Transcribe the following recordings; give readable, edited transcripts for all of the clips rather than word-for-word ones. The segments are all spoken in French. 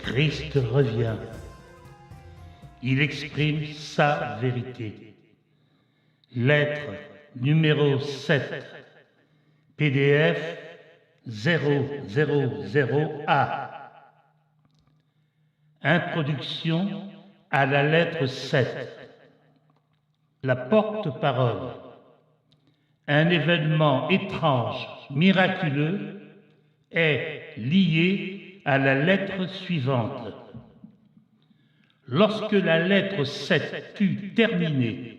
Christ revient. Il exprime sa vérité. Lettre numéro 7, PDF 000A. Introduction à la lettre 7. La porte-parole. Un événement étrange, miraculeux, est lié à la lettre suivante. Lorsque la lettre 7 fut terminée,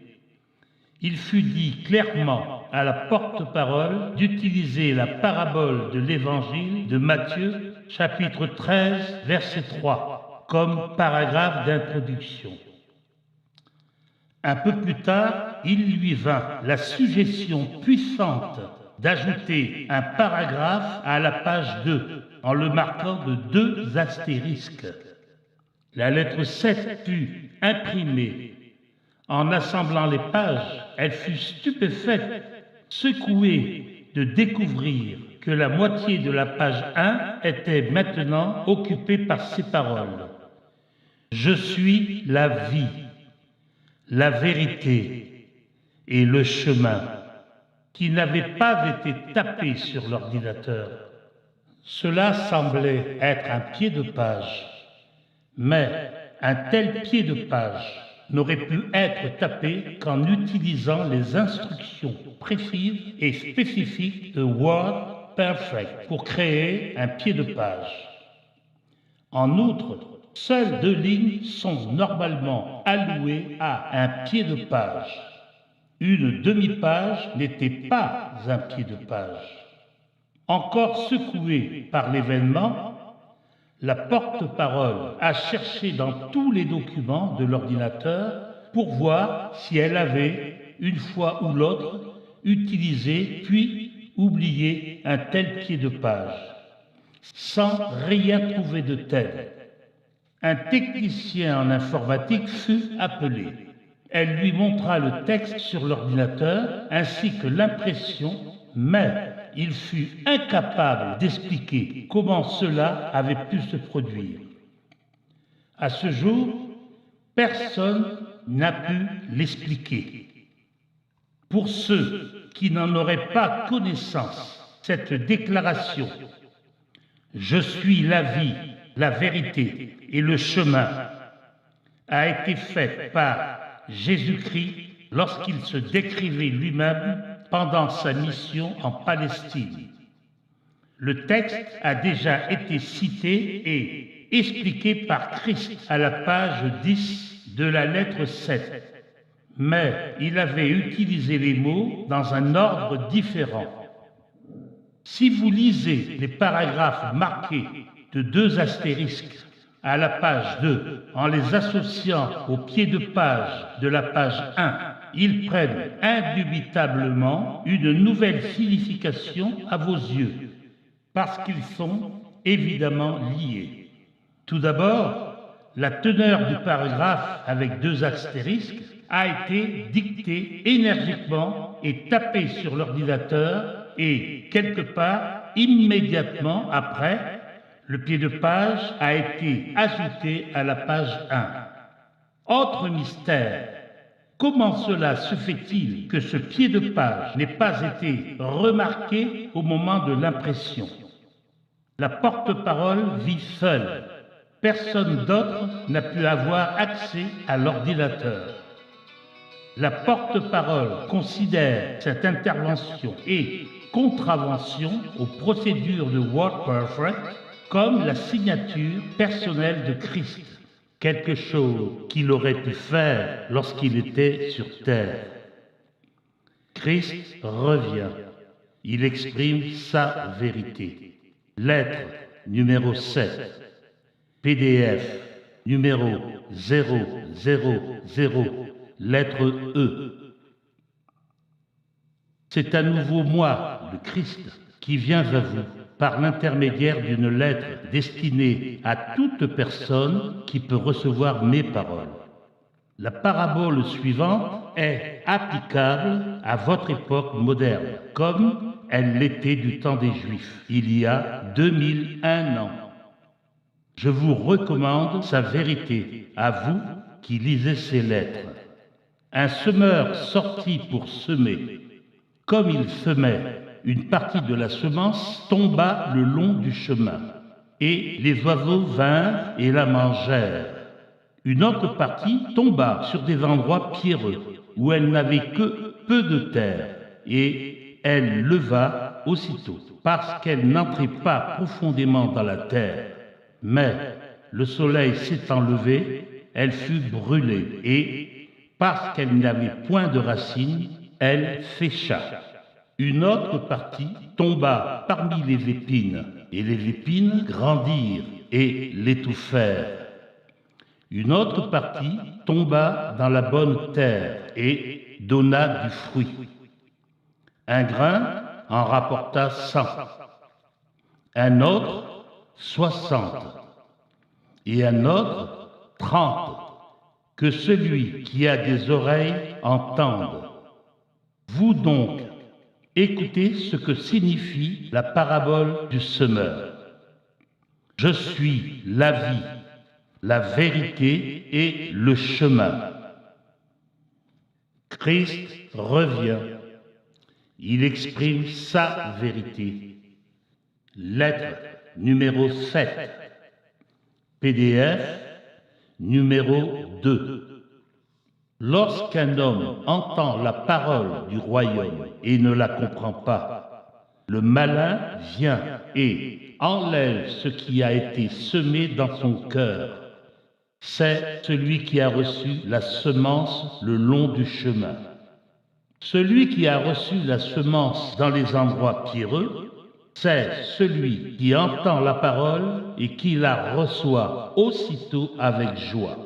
il fut dit clairement à la porte-parole d'utiliser la parabole de l'évangile de Matthieu, chapitre 13, verset 3, comme paragraphe d'introduction. Un peu plus tard, il lui vint la suggestion puissante d'ajouter un paragraphe à la page 2, en le marquant de 2 astérisques. La lettre 7 fut imprimée. En assemblant les pages, elle fut stupéfaite, secouée de découvrir que la moitié de la page 1 était maintenant occupée par ces paroles. Je suis la vie, la vérité et le chemin, qui n'avaient pas été tapés sur l'ordinateur. Cela semblait être un pied de page, mais un tel pied de page n'aurait pu être tapé qu'en utilisant les instructions précises et spécifiques de WordPerfect pour créer un pied de page. En outre, seules 2 lignes sont normalement allouées à un pied de page. Une demi-page n'était pas un pied de page. Encore secouée par l'événement, la porte-parole a cherché dans tous les documents de l'ordinateur pour voir si elle avait, une fois ou l'autre, utilisé puis oublié un tel pied de page, sans rien trouver de tel. Un technicien en informatique fut appelé. Elle lui montra le texte sur l'ordinateur ainsi que l'impression, mais il fut incapable d'expliquer comment cela avait pu se produire. À ce jour, personne n'a pu l'expliquer. Pour ceux qui n'en auraient pas connaissance, cette déclaration « Je suis la vie, la vérité et le chemin » a été faite par Jésus-Christ lorsqu'il se décrivait lui-même pendant sa mission en Palestine. Le texte a déjà été cité et expliqué par Christ à la page 10 de la lettre 7, mais il avait utilisé les mots dans un ordre différent. Si vous lisez les paragraphes marqués de 2 astérisques à la page 2 en les associant au pied de page de la page 1, ils prennent indubitablement une nouvelle signification à vos yeux, parce qu'ils sont évidemment liés. Tout d'abord, la teneur du paragraphe avec 2 astérisques a été dictée énergiquement et tapée sur l'ordinateur et, quelque part, immédiatement après, le pied de page a été ajouté à la page 1. Autre mystère. Comment cela se fait-il que ce pied de page n'ait pas été remarqué au moment de l'impression? La porte-parole vit seule. Personne d'autre n'a pu avoir accès à l'ordinateur. La porte-parole considère cette intervention et contravention aux procédures de WordPerfect comme la signature personnelle de Christ. Quelque chose qu'il aurait pu faire lorsqu'il était sur terre. Christ revient. Il exprime sa vérité. Lettre numéro 7. PDF numéro 000, lettre E. C'est à nouveau moi, le Christ, qui viens à vous par l'intermédiaire d'une lettre destinée à toute personne qui peut recevoir mes paroles. La parabole suivante est applicable à votre époque moderne, comme elle l'était du temps des Juifs, il y a 2001 ans. Je vous recommande sa vérité, à vous qui lisez ces lettres. Un semeur sortit pour semer. Comme il semait, une partie de la semence tomba le long du chemin, et les oiseaux vinrent et la mangèrent. Une autre partie tomba sur des endroits pierreux, où elle n'avait que peu de terre, et elle leva aussitôt, parce qu'elle n'entrait pas profondément dans la terre. Mais le soleil s'étant levé, elle fut brûlée, et parce qu'elle n'avait point de racines, elle sécha. Une autre partie tomba parmi les épines, et les épines grandirent et l'étouffèrent. Une autre partie tomba dans la bonne terre et donna du fruit. Un grain en rapporta 100, un autre 60, et un autre 30. Que celui qui a des oreilles entende. Vous donc, écoutez ce que signifie la parabole du semeur. Je suis la vie, la vérité et le chemin. Christ revient. Il exprime sa vérité. Lettre numéro 7. PDF numéro 2. Lorsqu'un homme entend la parole du royaume et ne la comprend pas, le malin vient et enlève ce qui a été semé dans son cœur. C'est celui qui a reçu la semence le long du chemin. Celui qui a reçu la semence dans les endroits pierreux, c'est celui qui entend la parole et qui la reçoit aussitôt avec joie.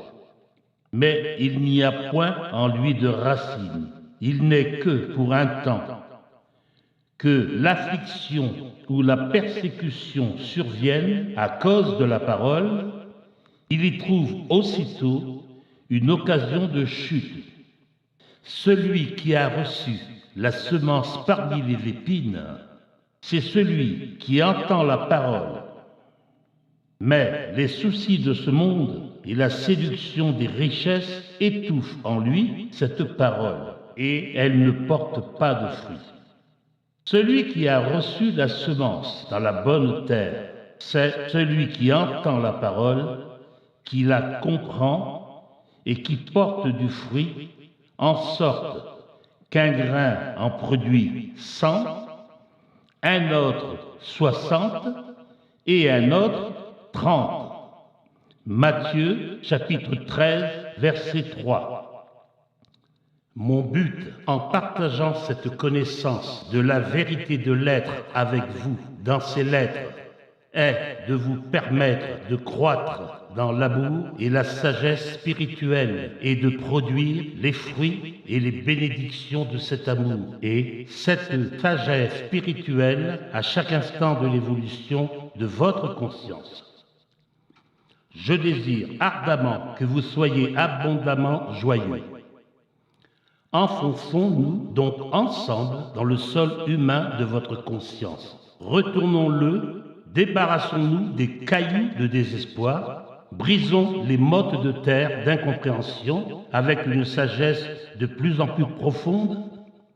Mais il n'y a point en lui de racine. Il n'est que pour un temps. Que l'affliction ou la persécution survienne à cause de la parole, il y trouve aussitôt une occasion de chute. Celui qui a reçu la semence parmi les épines, c'est celui qui entend la parole. Mais les soucis de ce monde et la séduction des richesses étouffent en lui cette parole, et elle ne porte pas de fruits. Celui qui a reçu la semence dans la bonne terre, c'est celui qui entend la parole, qui la comprend et qui porte du fruit, en sorte qu'un grain en produit 100, un autre 60 et un autre 30. Matthieu chapitre 13, verset 3. Mon but en partageant cette connaissance de la vérité de l'être avec vous dans ces lettres est de vous permettre de croître dans l'amour et la sagesse spirituelle et de produire les fruits et les bénédictions de cet amour et cette sagesse spirituelle à chaque instant de l'évolution de votre conscience. Je désire ardemment que vous soyez abondamment joyeux. Enfonçons-nous donc ensemble dans le sol humain de votre conscience. Retournons-le, débarrassons-nous des cailloux de désespoir, brisons les mottes de terre d'incompréhension avec une sagesse de plus en plus profonde,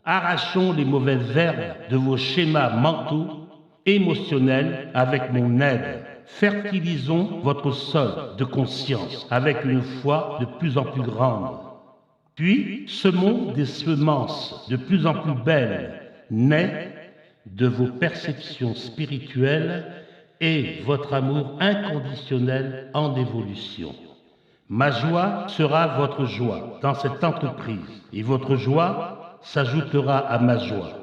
arrachons les mauvaises herbes de vos schémas mentaux, émotionnels avec mon aide. Fertilisons votre sol de conscience avec une foi de plus en plus grande. Puis semons des semences de plus en plus belles, nées de vos perceptions spirituelles et votre amour inconditionnel en évolution. Ma joie sera votre joie dans cette entreprise et votre joie s'ajoutera à ma joie.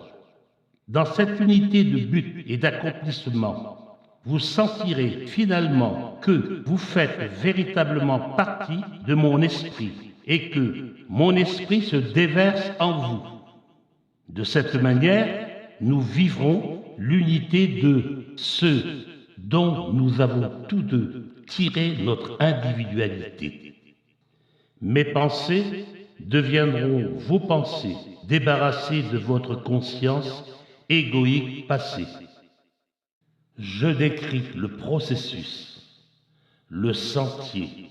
Dans cette unité de but et d'accomplissement, vous sentirez finalement que vous faites véritablement partie de mon esprit et que mon esprit se déverse en vous. De cette manière, nous vivrons l'unité de ceux dont nous avons tous deux tiré notre individualité. Mes pensées deviendront vos pensées, débarrassées de votre conscience égoïque passée. Je décris le processus. le sentier,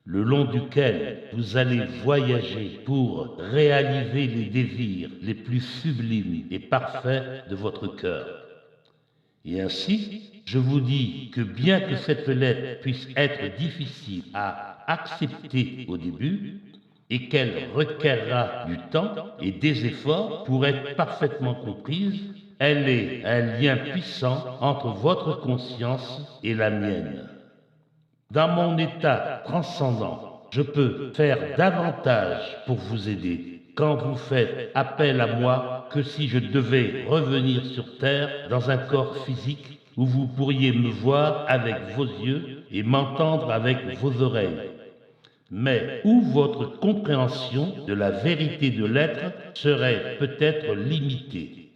le long duquel vous allez voyager pour réaliser les désirs les plus sublimes et parfaits de votre cœur. Et ainsi, je vous dis que bien que cette lettre puisse être difficile à accepter au début, et qu'elle requerra du temps et des efforts pour être parfaitement comprise, elle est un lien puissant entre votre conscience et la mienne. Dans mon état transcendant, je peux faire davantage pour vous aider quand vous faites appel à moi que si je devais revenir sur Terre dans un corps physique où vous pourriez me voir avec vos yeux et m'entendre avec vos oreilles, mais où votre compréhension de la vérité de l'être serait peut-être limitée.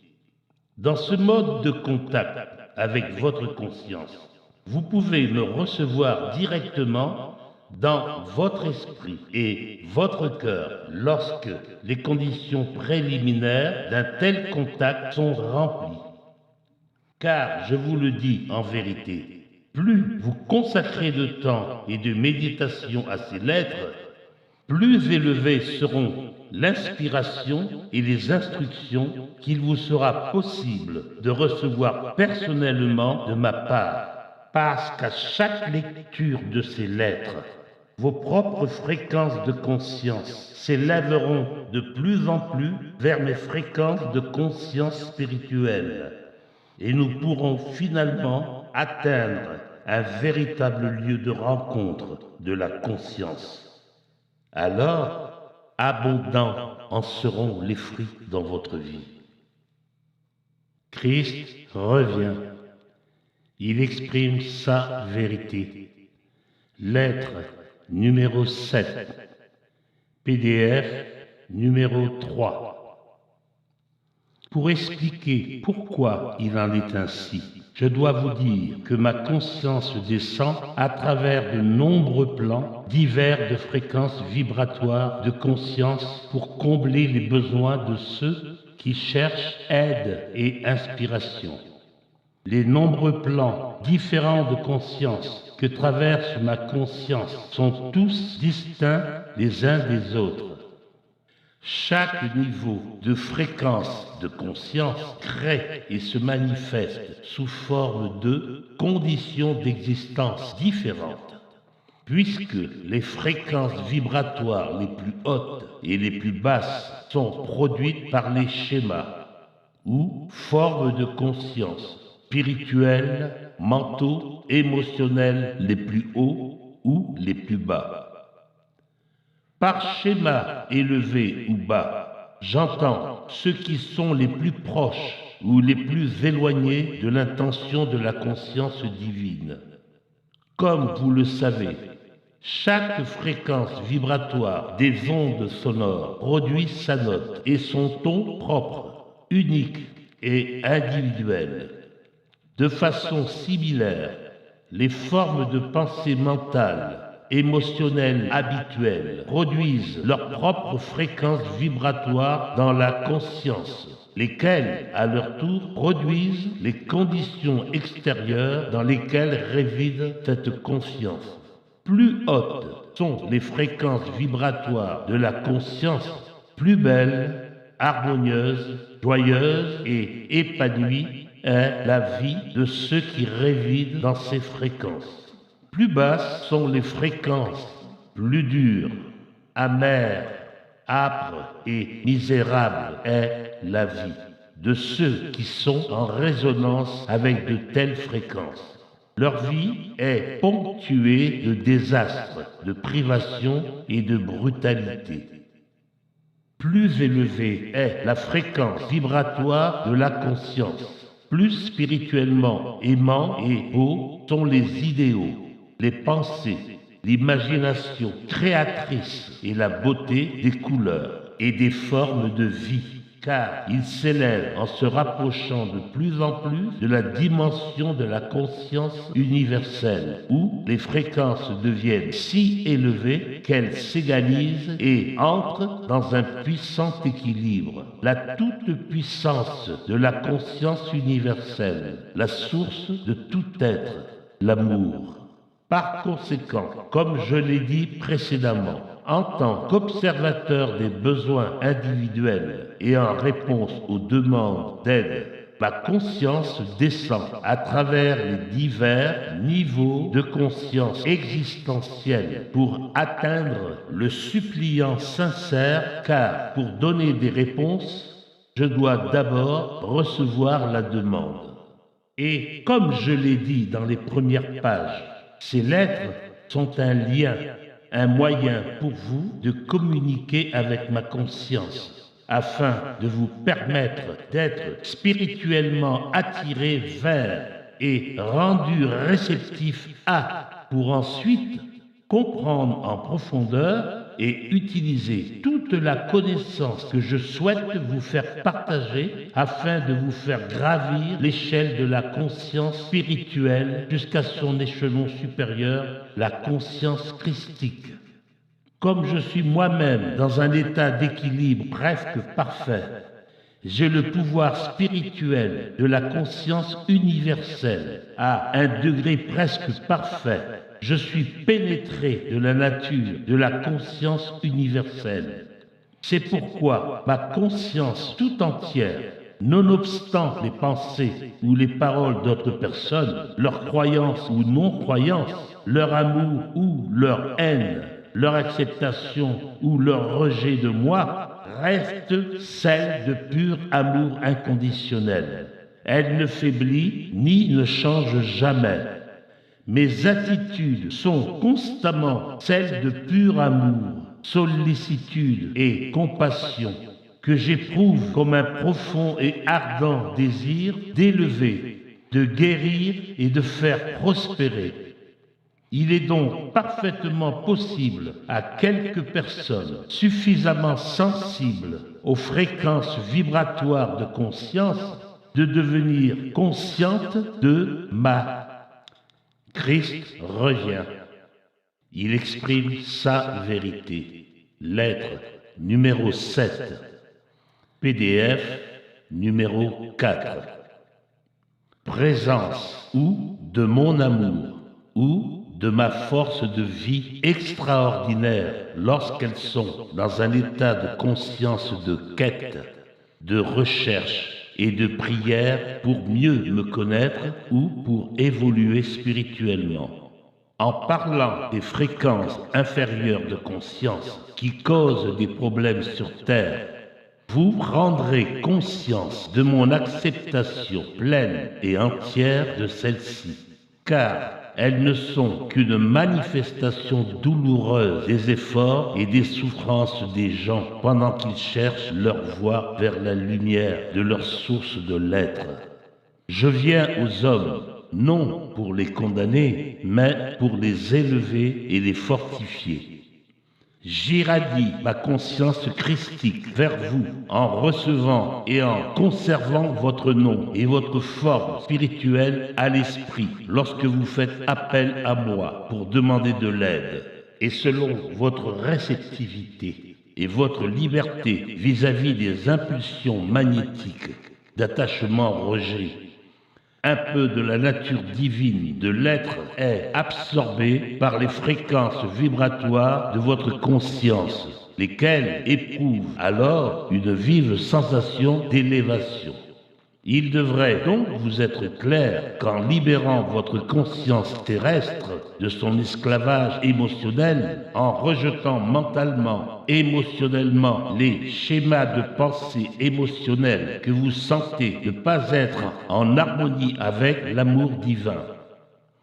Dans ce mode de contact avec votre conscience, vous pouvez me recevoir directement dans votre esprit et votre cœur lorsque les conditions préliminaires d'un tel contact sont remplies. Car, je vous le dis en vérité, plus vous consacrez de temps et de méditation à ces lettres, plus élevées seront l'inspiration et les instructions qu'il vous sera possible de recevoir personnellement de ma part. Parce qu'à chaque lecture de ces lettres, vos propres fréquences de conscience s'élèveront de plus en plus vers mes fréquences de conscience spirituelle. Et nous pourrons finalement atteindre un véritable lieu de rencontre de la conscience. Alors, abondants en seront les fruits dans votre vie. Christ revient. Il exprime sa vérité. Lettre numéro 7. PDF numéro 3. Pour expliquer pourquoi il en est ainsi, je dois vous dire que ma conscience descend à travers de nombreux plans divers de fréquences vibratoires de conscience pour combler les besoins de ceux qui cherchent aide et inspiration. Les nombreux plans différents de conscience que traverse ma conscience sont tous distincts les uns des autres. Chaque niveau de fréquence de conscience crée et se manifeste sous forme de conditions d'existence différentes, puisque les fréquences vibratoires les plus hautes et les plus basses sont produites par les schémas ou formes de conscience spirituelles, mentaux, émotionnels les plus hauts ou les plus bas. Par schéma élevé ou bas, j'entends ceux qui sont les plus proches ou les plus éloignés de l'intention de la conscience divine. Comme vous le savez, chaque fréquence vibratoire des ondes sonores produit sa note et son ton propre, unique et individuel. De façon similaire, les formes de pensée mentale émotionnelles habituelles produisent leurs propres fréquences vibratoires dans la conscience, lesquelles, à leur tour, produisent les conditions extérieures dans lesquelles réside cette conscience. Plus hautes sont les fréquences vibratoires de la conscience, plus belles, harmonieuses, joyeuses et épanouies est la vie de ceux qui résident dans ces fréquences. Plus basses sont les fréquences, plus dures, amères, âpres et misérables est la vie de ceux qui sont en résonance avec de telles fréquences. Leur vie est ponctuée de désastres, de privations et de brutalité. Plus élevée est la fréquence vibratoire de la conscience, plus spirituellement aimants et beaux sont les idéaux, les pensées, l'imagination créatrice et la beauté des couleurs et des formes de vie, car ils s'élèvent en se rapprochant de plus en plus de la dimension de la conscience universelle, où les fréquences deviennent si élevées qu'elles s'égalisent et entrent dans un puissant équilibre. La toute-puissance de la conscience universelle, la source de tout être, l'amour. Par conséquent, comme je l'ai dit précédemment, en tant qu'observateur des besoins individuels et en réponse aux demandes d'aide, ma conscience descend à travers les divers niveaux de conscience existentielle pour atteindre le suppliant sincère, car pour donner des réponses, je dois d'abord recevoir la demande. Et comme je l'ai dit dans les premières pages, ces lettres sont un lien, un moyen pour vous de communiquer avec ma conscience, afin de vous permettre d'être spirituellement attiré vers et rendu réceptif à, pour ensuite comprendre en profondeur et utiliser toute la connaissance que je souhaite vous faire partager afin de vous faire gravir l'échelle de la conscience spirituelle jusqu'à son échelon supérieur, la conscience christique. Comme je suis moi-même dans un état d'équilibre presque parfait, j'ai le pouvoir spirituel de la conscience universelle à un degré presque parfait. Je suis pénétré de la nature de la conscience universelle. C'est pourquoi ma conscience tout entière, nonobstant les pensées ou les paroles d'autres personnes, leurs croyances ou non-croyances, leur amour ou leur haine, leur acceptation ou leur rejet de moi, reste celle de pur amour inconditionnel. Elle ne faiblit ni ne change jamais. Mes attitudes sont constamment celles de pur amour, sollicitude et compassion que j'éprouve comme un profond et ardent désir d'élever, de guérir et de faire prospérer. Il est donc parfaitement possible à quelques personnes suffisamment sensibles aux fréquences vibratoires de conscience de devenir conscientes de ma Christ revient. Il exprime sa vérité. Lettre numéro 7. PDF numéro 4. Présence ou de mon amour ou de ma force de vie extraordinaire lorsqu'elles sont dans un état de conscience de quête, de recherche et de prière pour mieux me connaître ou pour évoluer spirituellement. En parlant des fréquences inférieures de conscience qui causent des problèmes sur Terre, vous prendrez conscience de mon acceptation pleine et entière de celles-ci, car elles ne sont qu'une manifestation douloureuse des efforts et des souffrances des gens pendant qu'ils cherchent leur voie vers la lumière de leur source de l'être. Je viens aux hommes, non pour les condamner, mais pour les élever et les fortifier. J'irradie ma conscience christique vers vous en recevant et en conservant votre nom et votre forme spirituelle à l'esprit lorsque vous faites appel à moi pour demander de l'aide. Et selon votre réceptivité et votre liberté vis-à-vis des impulsions magnétiques d'attachement-rejet, un peu de la nature divine de l'être est absorbé par les fréquences vibratoires de votre conscience, lesquelles éprouvent alors une vive sensation d'élévation. Il devrait donc vous être clair qu'en libérant votre conscience terrestre de son esclavage émotionnel, en rejetant mentalement, émotionnellement les schémas de pensée émotionnels que vous sentez ne pas être en harmonie avec l'amour divin,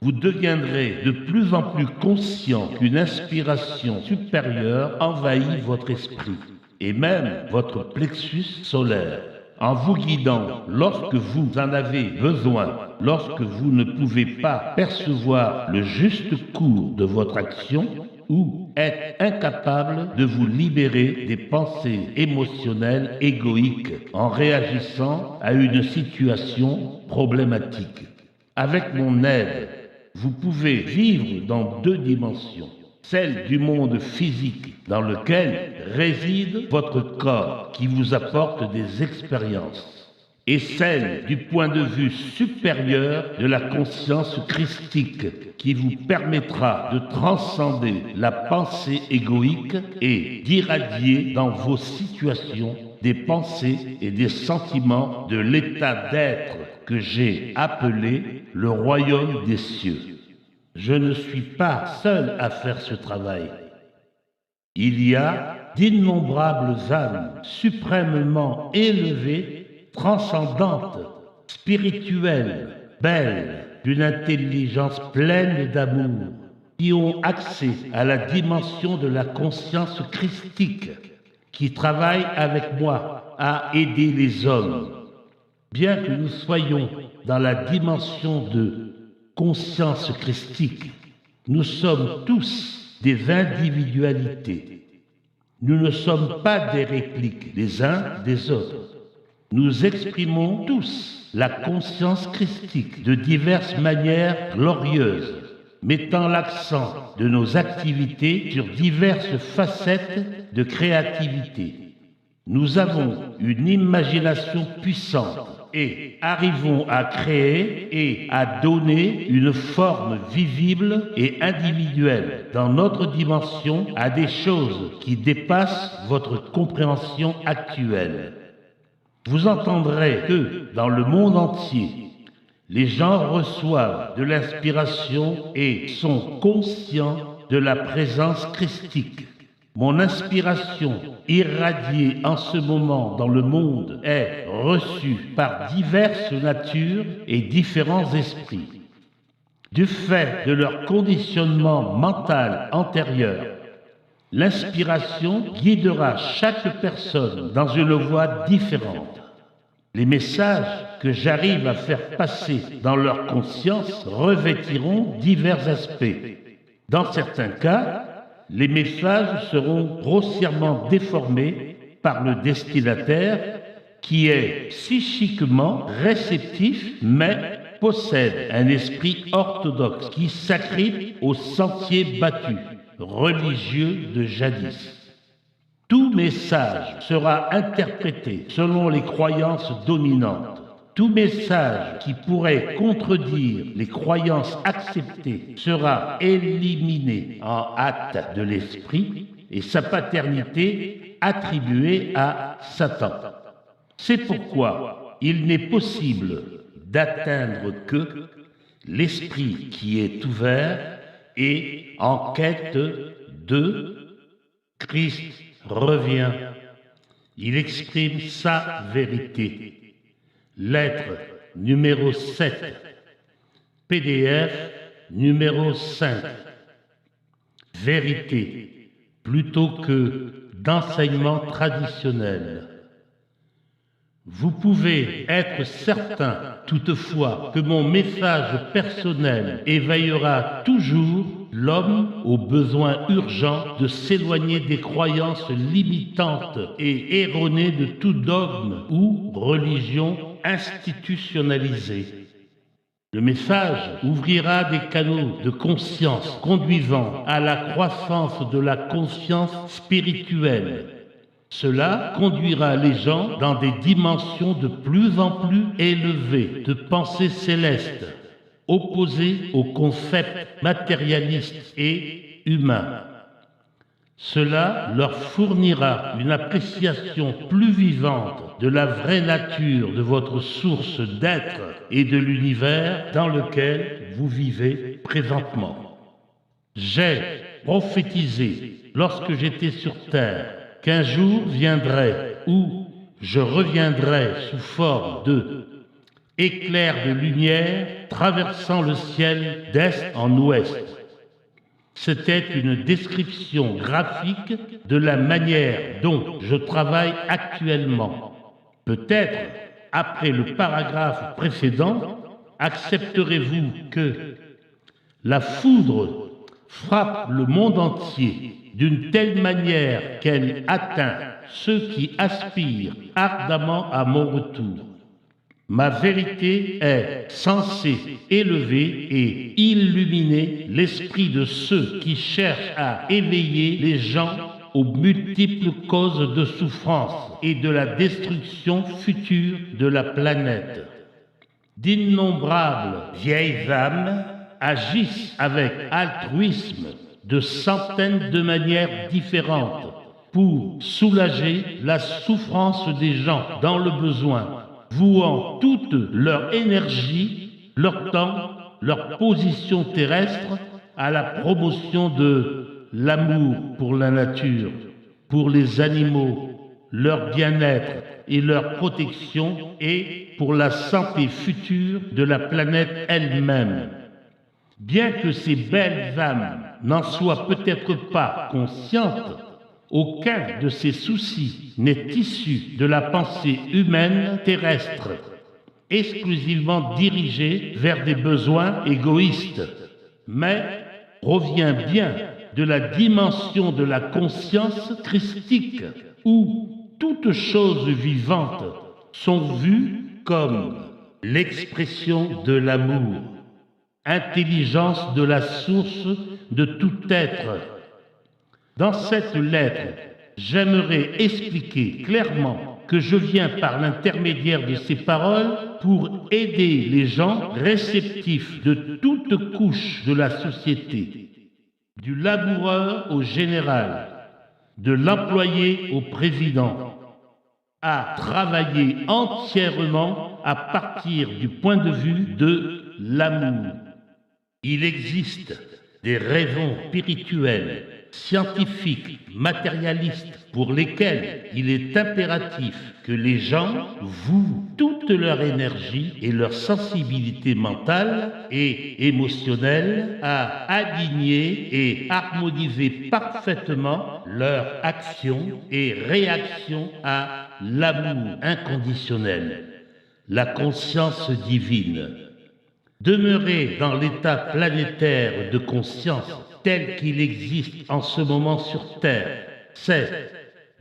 vous deviendrez de plus en plus conscient qu'une inspiration supérieure envahit votre esprit et même votre plexus solaire, en vous guidant lorsque vous en avez besoin, lorsque vous ne pouvez pas percevoir le juste cours de votre action ou êtes incapable de vous libérer des pensées émotionnelles égoïques en réagissant à une situation problématique. Avec mon aide, vous pouvez vivre dans deux dimensions. Celle du monde physique dans lequel réside votre corps qui vous apporte des expériences. et celle du point de vue supérieur de la conscience christique qui vous permettra de transcender la pensée égoïque et d'irradier dans vos situations des pensées et des sentiments de l'état d'être que j'ai appelé le royaume des cieux. Je ne suis pas seul à faire ce travail. Il y a d'innombrables âmes suprêmement élevées, transcendantes, spirituelles, belles, d'une intelligence pleine d'amour, qui ont accès à la dimension de la conscience christique, qui travaillent avec moi à aider les hommes. Bien que nous soyons dans la dimension de conscience christique, nous sommes tous des individualités. Nous ne sommes pas des répliques les uns des autres. Nous exprimons tous la conscience christique de diverses manières glorieuses, mettant l'accent de nos activités sur diverses facettes de créativité. Nous avons une imagination puissante et arrivons à créer et à donner une forme visible et individuelle dans notre dimension à des choses qui dépassent votre compréhension actuelle. Vous entendrez que dans le monde entier, les gens reçoivent de l'inspiration et sont conscients de la présence christique. Mon inspiration irradiée en ce moment dans le monde est reçue par diverses natures et différents esprits. Du fait de leur conditionnement mental antérieur, l'inspiration guidera chaque personne dans une voie différente. Les messages que j'arrive à faire passer dans leur conscience revêtiront divers aspects. Dans certains cas, les messages seront grossièrement déformés par le destinataire qui est psychiquement réceptif mais possède un esprit orthodoxe qui s'agrippe aux sentiers battus, religieux de jadis. Tout message sera interprété selon les croyances dominantes. Tout message qui pourrait contredire les croyances acceptées sera éliminé en hâte de l'esprit et sa paternité attribuée à Satan. C'est pourquoi il n'est possible d'atteindre que l'esprit qui est ouvert et en quête de Christ revient. Il exprime sa vérité. Lettre numéro 7, PDF numéro 5. Vérité plutôt que d'enseignement traditionnel. Vous pouvez être certain, toutefois, que mon message personnel éveillera toujours l'homme au besoin urgent de s'éloigner des croyances limitantes et erronées de tout dogme ou religion institutionnalisée. Le message ouvrira des canaux de conscience conduisant à la croissance de la conscience spirituelle. Cela conduira les gens dans des dimensions de plus en plus élevées de pensée céleste, opposées aux concepts matérialistes et humains. Cela leur fournira une appréciation plus vivante de la vraie nature de votre source d'être et de l'univers dans lequel vous vivez présentement. J'ai prophétisé lorsque j'étais sur Terre qu'un jour viendrait où je reviendrai sous forme de éclair de lumière traversant le ciel d'est en ouest. C'était une description graphique de la manière dont je travaille actuellement. Peut-être, après le paragraphe précédent, accepterez-vous que la foudre frappe le monde entier d'une telle manière qu'elle atteint ceux qui aspirent ardemment à mon retour. Ma vérité est censée élever et illuminer l'esprit de ceux qui cherchent à éveiller les gens aux multiples causes de souffrance et de la destruction future de la planète. D'innombrables vieilles âmes agissent avec altruisme de centaines de manières différentes pour soulager la souffrance des gens dans le besoin, vouant toute leur énergie, leur temps, leur position terrestre à la promotion de l'amour pour la nature, pour les animaux, leur bien-être et leur protection et pour la santé future de la planète elle-même. Bien que ces belles âmes n'en soient peut-être pas conscientes, aucun de ces soucis n'est issu de la pensée humaine terrestre, exclusivement dirigée vers des besoins égoïstes, mais provient bien de la dimension de la conscience christique, où toutes choses vivantes sont vues comme l'expression de l'amour, intelligence de la source de tout être. Dans cette lettre, j'aimerais expliquer clairement que je viens par l'intermédiaire de ces paroles pour aider les gens réceptifs de toutes couches de la société, du laboureur au général, de l'employé au président, à travailler entièrement à partir du point de vue de l'amour. Il existe des raisons spirituelles, scientifiques, matérialistes, pour lesquelles il est impératif que les gens vouent toute leur énergie et leur sensibilité mentale et émotionnelle à aligner et harmoniser parfaitement leur action et réaction à l'amour inconditionnel, la conscience divine. Demeurer dans l'état planétaire de conscience tel qu'il existe en ce moment sur Terre, c'est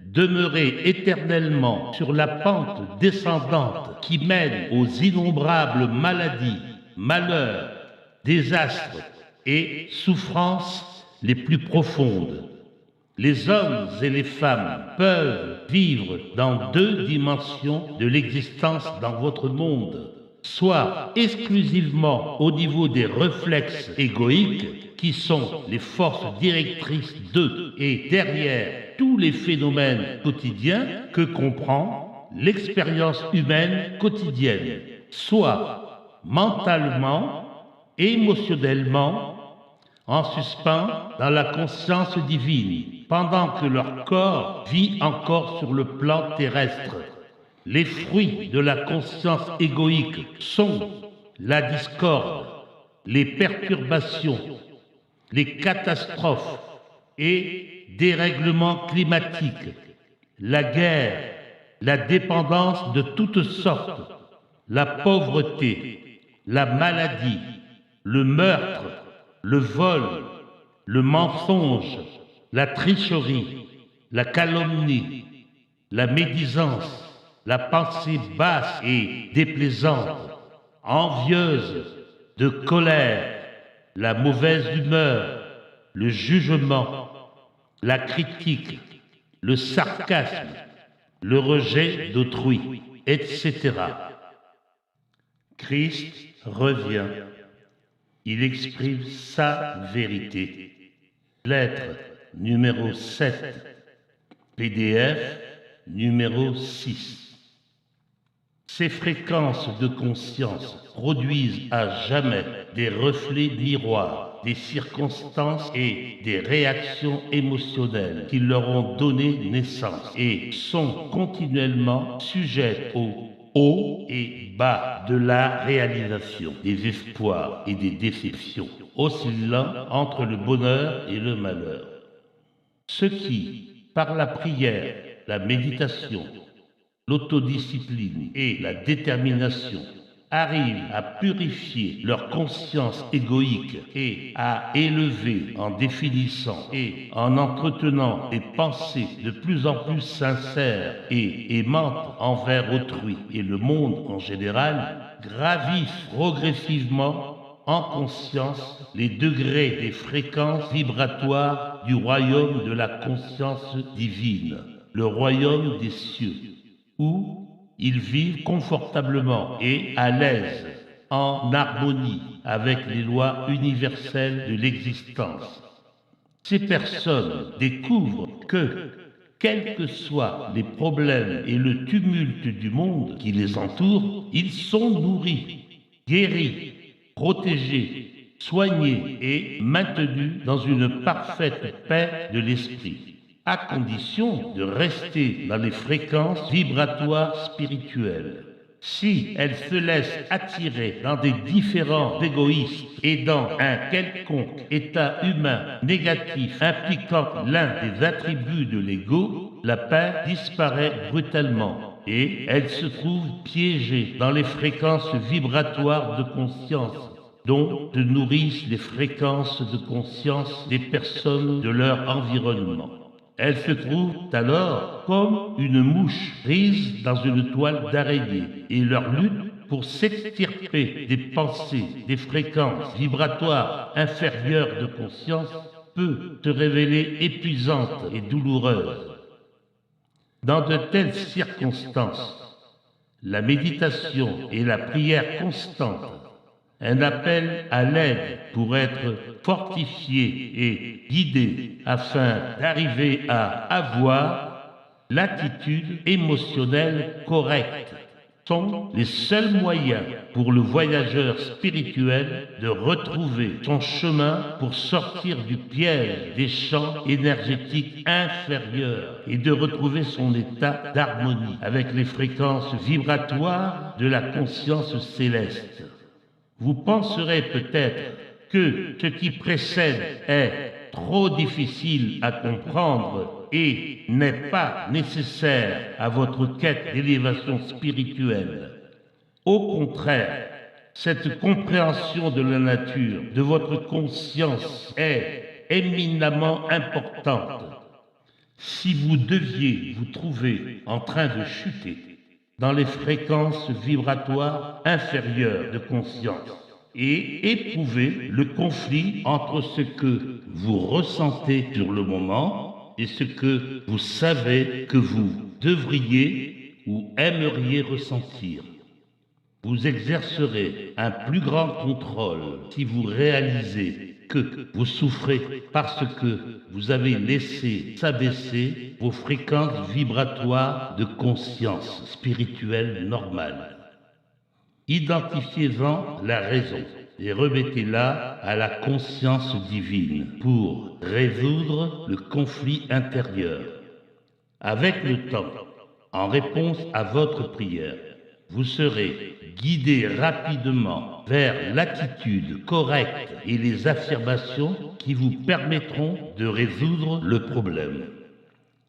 demeurer éternellement sur la pente descendante qui mène aux innombrables maladies, malheurs, désastres et souffrances les plus profondes. Les hommes et les femmes peuvent vivre dans deux dimensions de l'existence dans votre monde, soit exclusivement au niveau des réflexes égoïques qui sont les forces directrices de et derrière tous les phénomènes quotidiens que comprend l'expérience humaine quotidienne, soit mentalement, émotionnellement, en suspens dans la conscience divine, pendant que leur corps vit encore sur le plan terrestre. Les fruits de la conscience égoïque sont la discorde, les perturbations, les catastrophes et dérèglements climatiques, la guerre, la dépendance de toutes sortes, la pauvreté, la maladie, le meurtre, le vol, le mensonge, la tricherie, la calomnie, la médisance, la pensée basse et déplaisante, envieuse, de colère, la mauvaise humeur, le jugement, la critique, le sarcasme, le rejet d'autrui, etc. Christ revient. Il exprime sa vérité. Lettre numéro 7, PDF numéro 6. Ces fréquences de conscience produisent à jamais des reflets miroirs, des circonstances et des réactions émotionnelles qui leur ont donné naissance et sont continuellement sujettes aux hauts et bas de la réalisation, des espoirs et des déceptions, oscillant entre le bonheur et le malheur. Ceux qui, par la prière, la méditation, l'autodiscipline et la détermination arrivent à purifier leur conscience égoïque et à élever en définissant et en entretenant des pensées de plus en plus sincères et aimantes envers autrui et le monde en général, gravissent progressivement en conscience les degrés des fréquences vibratoires du royaume de la conscience divine, le royaume des cieux, où ils vivent confortablement et à l'aise, en harmonie avec les lois universelles de l'existence. Ces personnes découvrent que, quels que soient les problèmes et le tumulte du monde qui les entoure, ils sont nourris, guéris, protégés, soignés et maintenus dans une parfaite paix de l'esprit, à condition de rester dans les fréquences vibratoires spirituelles. Si elles se laissent attirer dans des différents égoïsmes et dans un quelconque état humain négatif impliquant l'un des attributs de l'ego, la paix disparaît brutalement et elle se trouve piégée dans les fréquences vibratoires de conscience dont se nourrissent les fréquences de conscience des personnes de leur environnement. Elles se trouvent alors comme une mouche prise dans une toile d'araignée et leur lutte pour s'extirper des pensées, des fréquences vibratoires inférieures de conscience peut se révéler épuisante et douloureuse. Dans de telles circonstances, la méditation et la prière constante, un appel à l'aide pour être fortifié et guidé afin d'arriver à avoir l'attitude émotionnelle correcte sont les seuls moyens pour le voyageur spirituel de retrouver son chemin pour sortir du piège des champs énergétiques inférieurs et de retrouver son état d'harmonie avec les fréquences vibratoires de la conscience céleste. Vous penserez peut-être que ce qui précède est trop difficile à comprendre et n'est pas nécessaire à votre quête d'élévation spirituelle. Au contraire, cette compréhension de la nature de votre conscience est éminemment importante. Si vous deviez vous trouver en train de chuter dans les fréquences vibratoires inférieures de conscience et éprouver le conflit entre ce que vous ressentez sur le moment et ce que vous savez que vous devriez ou aimeriez ressentir. Vous exercerez un plus grand contrôle si vous réalisez que vous souffrez parce que vous avez laissé s'abaisser vos fréquences vibratoires de conscience spirituelle normale. Identifiez-en la raison et remettez-la à la conscience divine pour résoudre le conflit intérieur. Avec le temps, en réponse à votre prière, vous serez guidé rapidement vers l'attitude correcte et les affirmations qui vous permettront de résoudre le problème.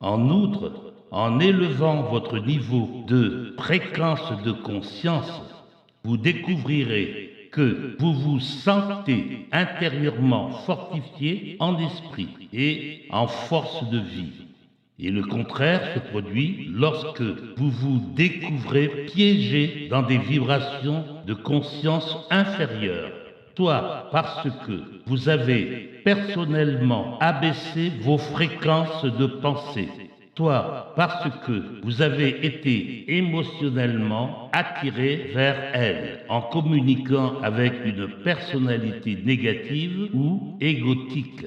En outre, en élevant votre niveau de fréquence de conscience, vous découvrirez que vous vous sentez intérieurement fortifié en esprit et en force de vie. Et le contraire se produit lorsque vous vous découvrez piégé dans des vibrations de conscience inférieures, soit parce que vous avez personnellement abaissé vos fréquences de pensée, soit parce que vous avez été émotionnellement attiré vers elles en communiquant avec une personnalité négative ou égotique.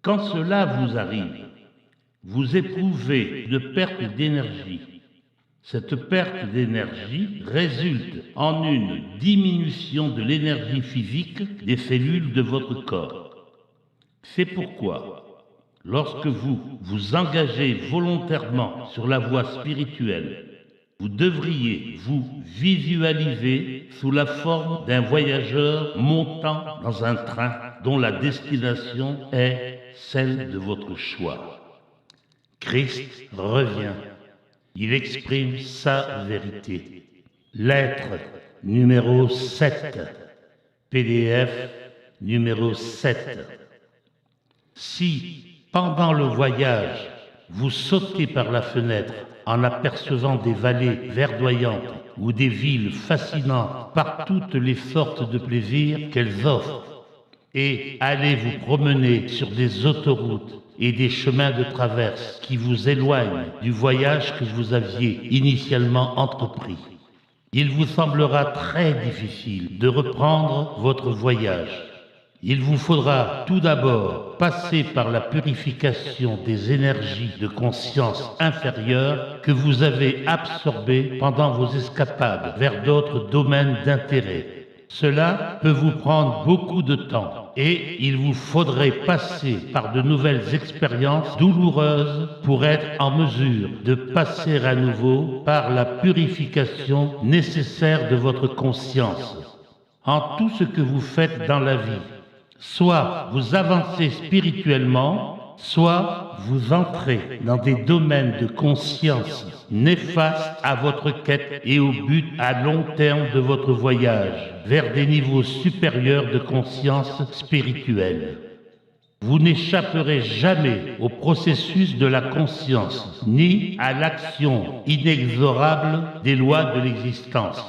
Quand cela vous arrive, vous éprouvez une perte d'énergie. Cette perte d'énergie résulte en une diminution de l'énergie physique des cellules de votre corps. C'est pourquoi, lorsque vous vous engagez volontairement sur la voie spirituelle, vous devriez vous visualiser sous la forme d'un voyageur montant dans un train dont la destination est celle de votre choix. Christ revient. Il exprime sa vérité. Lettre numéro 7. PDF numéro 7. Si, pendant le voyage, vous sautez par la fenêtre en apercevant des vallées verdoyantes ou des villes fascinantes par toutes les sortes de plaisirs qu'elles offrent, et allez vous promener sur des autoroutes et des chemins de traverse qui vous éloignent du voyage que vous aviez initialement entrepris. Il vous semblera très difficile de reprendre votre voyage. Il vous faudra tout d'abord passer par la purification des énergies de conscience inférieures que vous avez absorbées pendant vos escapades vers d'autres domaines d'intérêt. Cela peut vous prendre beaucoup de temps et il vous faudrait passer par de nouvelles expériences douloureuses pour être en mesure de passer à nouveau par la purification nécessaire de votre conscience. En tout ce que vous faites dans la vie, soit vous avancez spirituellement, soit vous entrez dans des domaines de conscience néfastes à votre quête et au but à long terme de votre voyage vers des niveaux supérieurs de conscience spirituelle. Vous n'échapperez jamais au processus de la conscience, ni à l'action inexorable des lois de l'existence.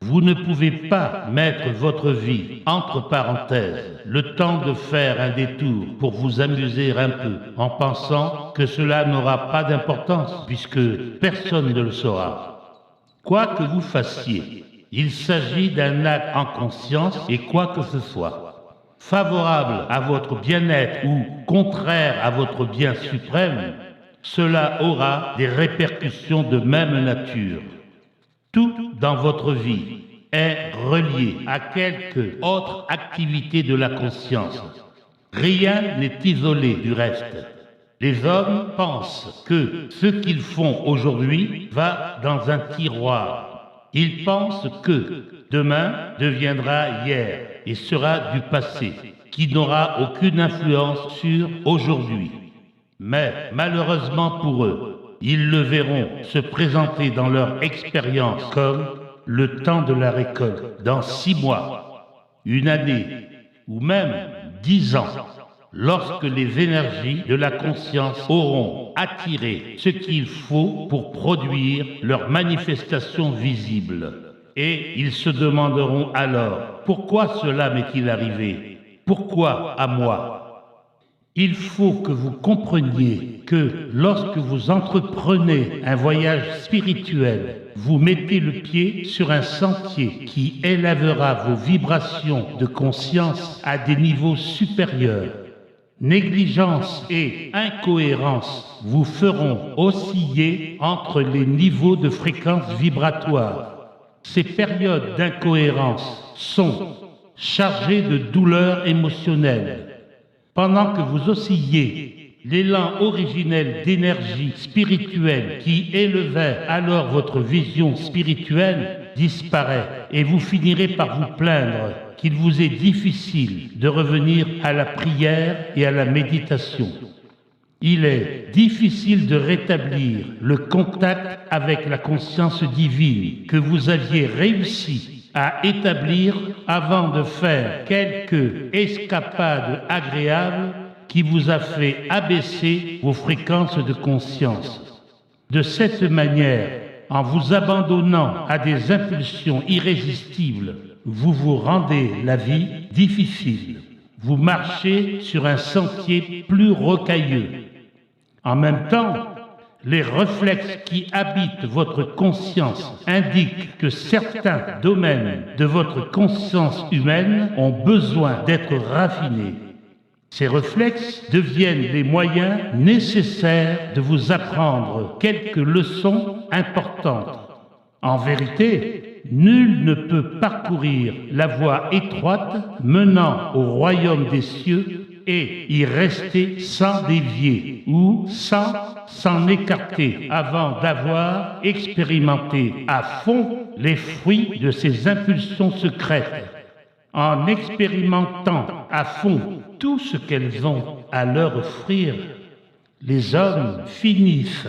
Vous ne pouvez pas mettre votre vie entre parenthèses, le temps de faire un détour pour vous amuser un peu, en pensant que cela n'aura pas d'importance, puisque personne ne le saura. Quoi que vous fassiez, il s'agit d'un acte en conscience et quoi que ce soit, favorable à votre bien-être ou contraire à votre bien suprême, cela aura des répercussions de même nature. Tout dans votre vie est relié à quelque autre activité de la conscience. Rien n'est isolé du reste. Les hommes pensent que ce qu'ils font aujourd'hui va dans un tiroir. Ils pensent que demain deviendra hier et sera du passé, qui n'aura aucune influence sur aujourd'hui. Mais malheureusement pour eux, ils le verront se présenter dans leur expérience comme le temps de la récolte, dans 6 mois, 1 année ou même 10 ans, lorsque les énergies de la conscience auront attiré ce qu'il faut pour produire leur manifestation visible. Et ils se demanderont alors, pourquoi cela m'est-il arrivé? Pourquoi à moi? Il faut que vous compreniez que lorsque vous entreprenez un voyage spirituel, vous mettez le pied sur un sentier qui élèvera vos vibrations de conscience à des niveaux supérieurs. Négligence et incohérence vous feront osciller entre les niveaux de fréquence vibratoire. Ces périodes d'incohérence sont chargées de douleurs émotionnelles. Pendant que vous oscillez, l'élan originel d'énergie spirituelle qui élevait alors votre vision spirituelle disparaît et vous finirez par vous plaindre qu'il vous est difficile de revenir à la prière et à la méditation. Il est difficile de rétablir le contact avec la conscience divine que vous aviez réussi à établir avant de faire quelques escapades agréables qui vous a fait abaisser vos fréquences de conscience. De cette manière, en vous abandonnant à des impulsions irrésistibles, vous vous rendez la vie difficile. Vous marchez sur un sentier plus rocailleux. En même temps, les réflexes qui habitent votre conscience indiquent que certains domaines de votre conscience humaine ont besoin d'être raffinés. Ces réflexes deviennent les moyens nécessaires de vous apprendre quelques leçons importantes. En vérité, nul ne peut parcourir la voie étroite menant au royaume des cieux et y rester sans dévier ou sans s'en écarter avant d'avoir expérimenté à fond les fruits de ses impulsions secrètes. En expérimentant à fond tout ce qu'elles ont à leur offrir, les hommes finissent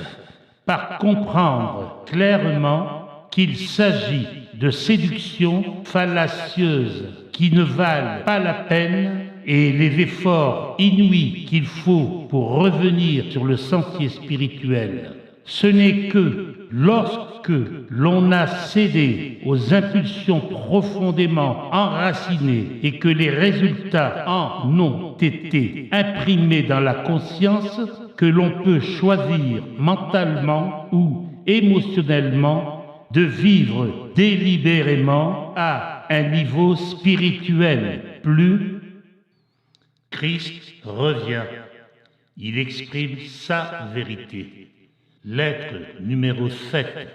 par comprendre clairement qu'il s'agit de séductions fallacieuses qui ne valent pas la peine et les efforts inouïs qu'il faut pour revenir sur le sentier spirituel. Ce n'est que lorsque l'on a cédé aux impulsions profondément enracinées et que les résultats en ont été imprimés dans la conscience, que l'on peut choisir mentalement ou émotionnellement de vivre délibérément à un niveau spirituel plus. Christ revient. Il exprime sa vérité. Lettre numéro 7,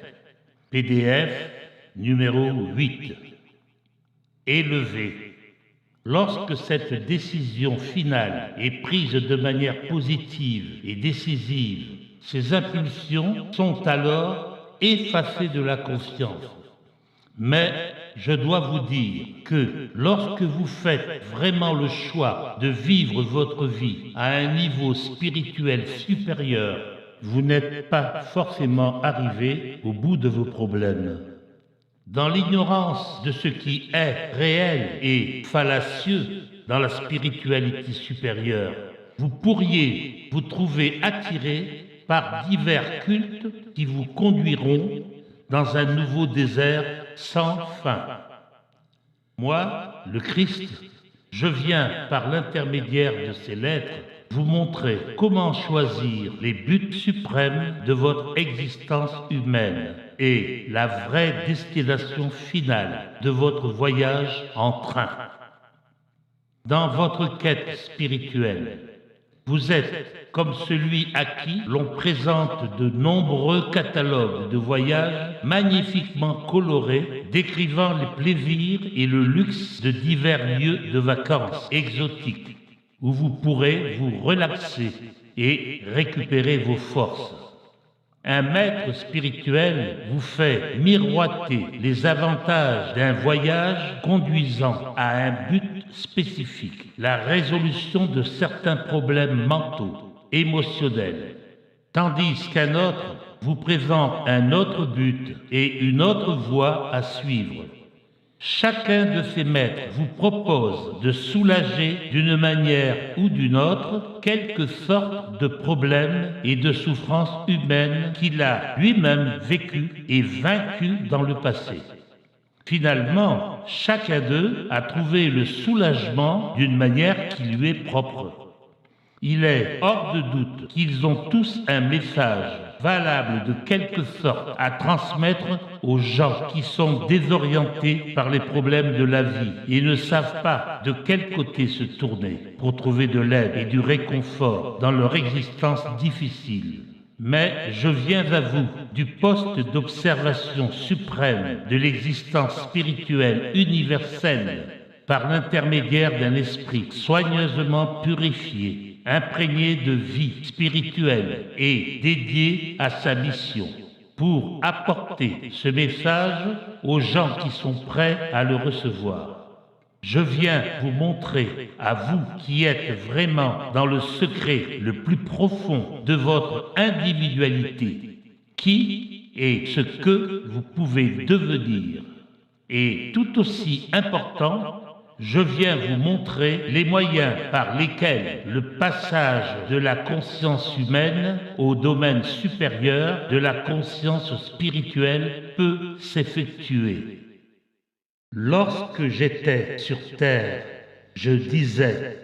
PDF numéro 8. Élevé. Lorsque cette décision finale est prise de manière positive et décisive, ces impulsions sont alors effacées de la conscience. Mais je dois vous dire que lorsque vous faites vraiment le choix de vivre votre vie à un niveau spirituel supérieur, vous n'êtes pas forcément arrivé au bout de vos problèmes. Dans l'ignorance de ce qui est réel et fallacieux dans la spiritualité supérieure, vous pourriez vous trouver attiré par divers cultes qui vous conduiront dans un nouveau désert sans fin. Moi, le Christ, je viens par l'intermédiaire de ces lettres vous montrer comment choisir les buts suprêmes de votre existence humaine et la vraie destination finale de votre voyage en train. Dans votre quête spirituelle, vous êtes comme celui à qui l'on présente de nombreux catalogues de voyages magnifiquement colorés, décrivant les plaisirs et le luxe de divers lieux de vacances exotiques, où vous pourrez vous relaxer et récupérer vos forces. Un maître spirituel vous fait miroiter les avantages d'un voyage conduisant à un but spécifique, la résolution de certains problèmes mentaux, émotionnels, tandis qu'un autre vous présente un autre but et une autre voie à suivre. Chacun de ces maîtres vous propose de soulager d'une manière ou d'une autre quelque sorte de problème et de souffrance humaine qu'il a lui-même vécu et vaincu dans le passé. Finalement, chacun d'eux a trouvé le soulagement d'une manière qui lui est propre. Il est hors de doute qu'ils ont tous un message valable de quelque sorte à transmettre aux gens qui sont désorientés par les problèmes de la vie et ne savent pas de quel côté se tourner pour trouver de l'aide et du réconfort dans leur existence difficile. Mais je viens à vous du poste d'observation suprême de l'existence spirituelle universelle par l'intermédiaire d'un esprit soigneusement purifié, imprégné de vie spirituelle et dédié à sa mission, pour apporter ce message aux gens qui sont prêts à le recevoir. Je viens vous montrer, à vous qui êtes vraiment dans le secret le plus profond de votre individualité, qui et ce que vous pouvez devenir. Et tout aussi important, je viens vous montrer les moyens par lesquels le passage de la conscience humaine au domaine supérieur de la conscience spirituelle peut s'effectuer. Lorsque j'étais sur terre, je disais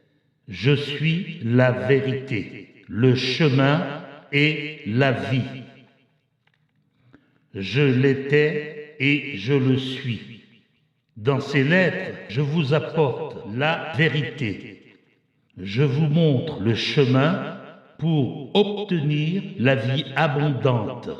« Je suis la vérité, le chemin et la vie ». Je l'étais et je le suis. Dans ces lettres, je vous apporte la vérité. Je vous montre le chemin pour obtenir la vie abondante.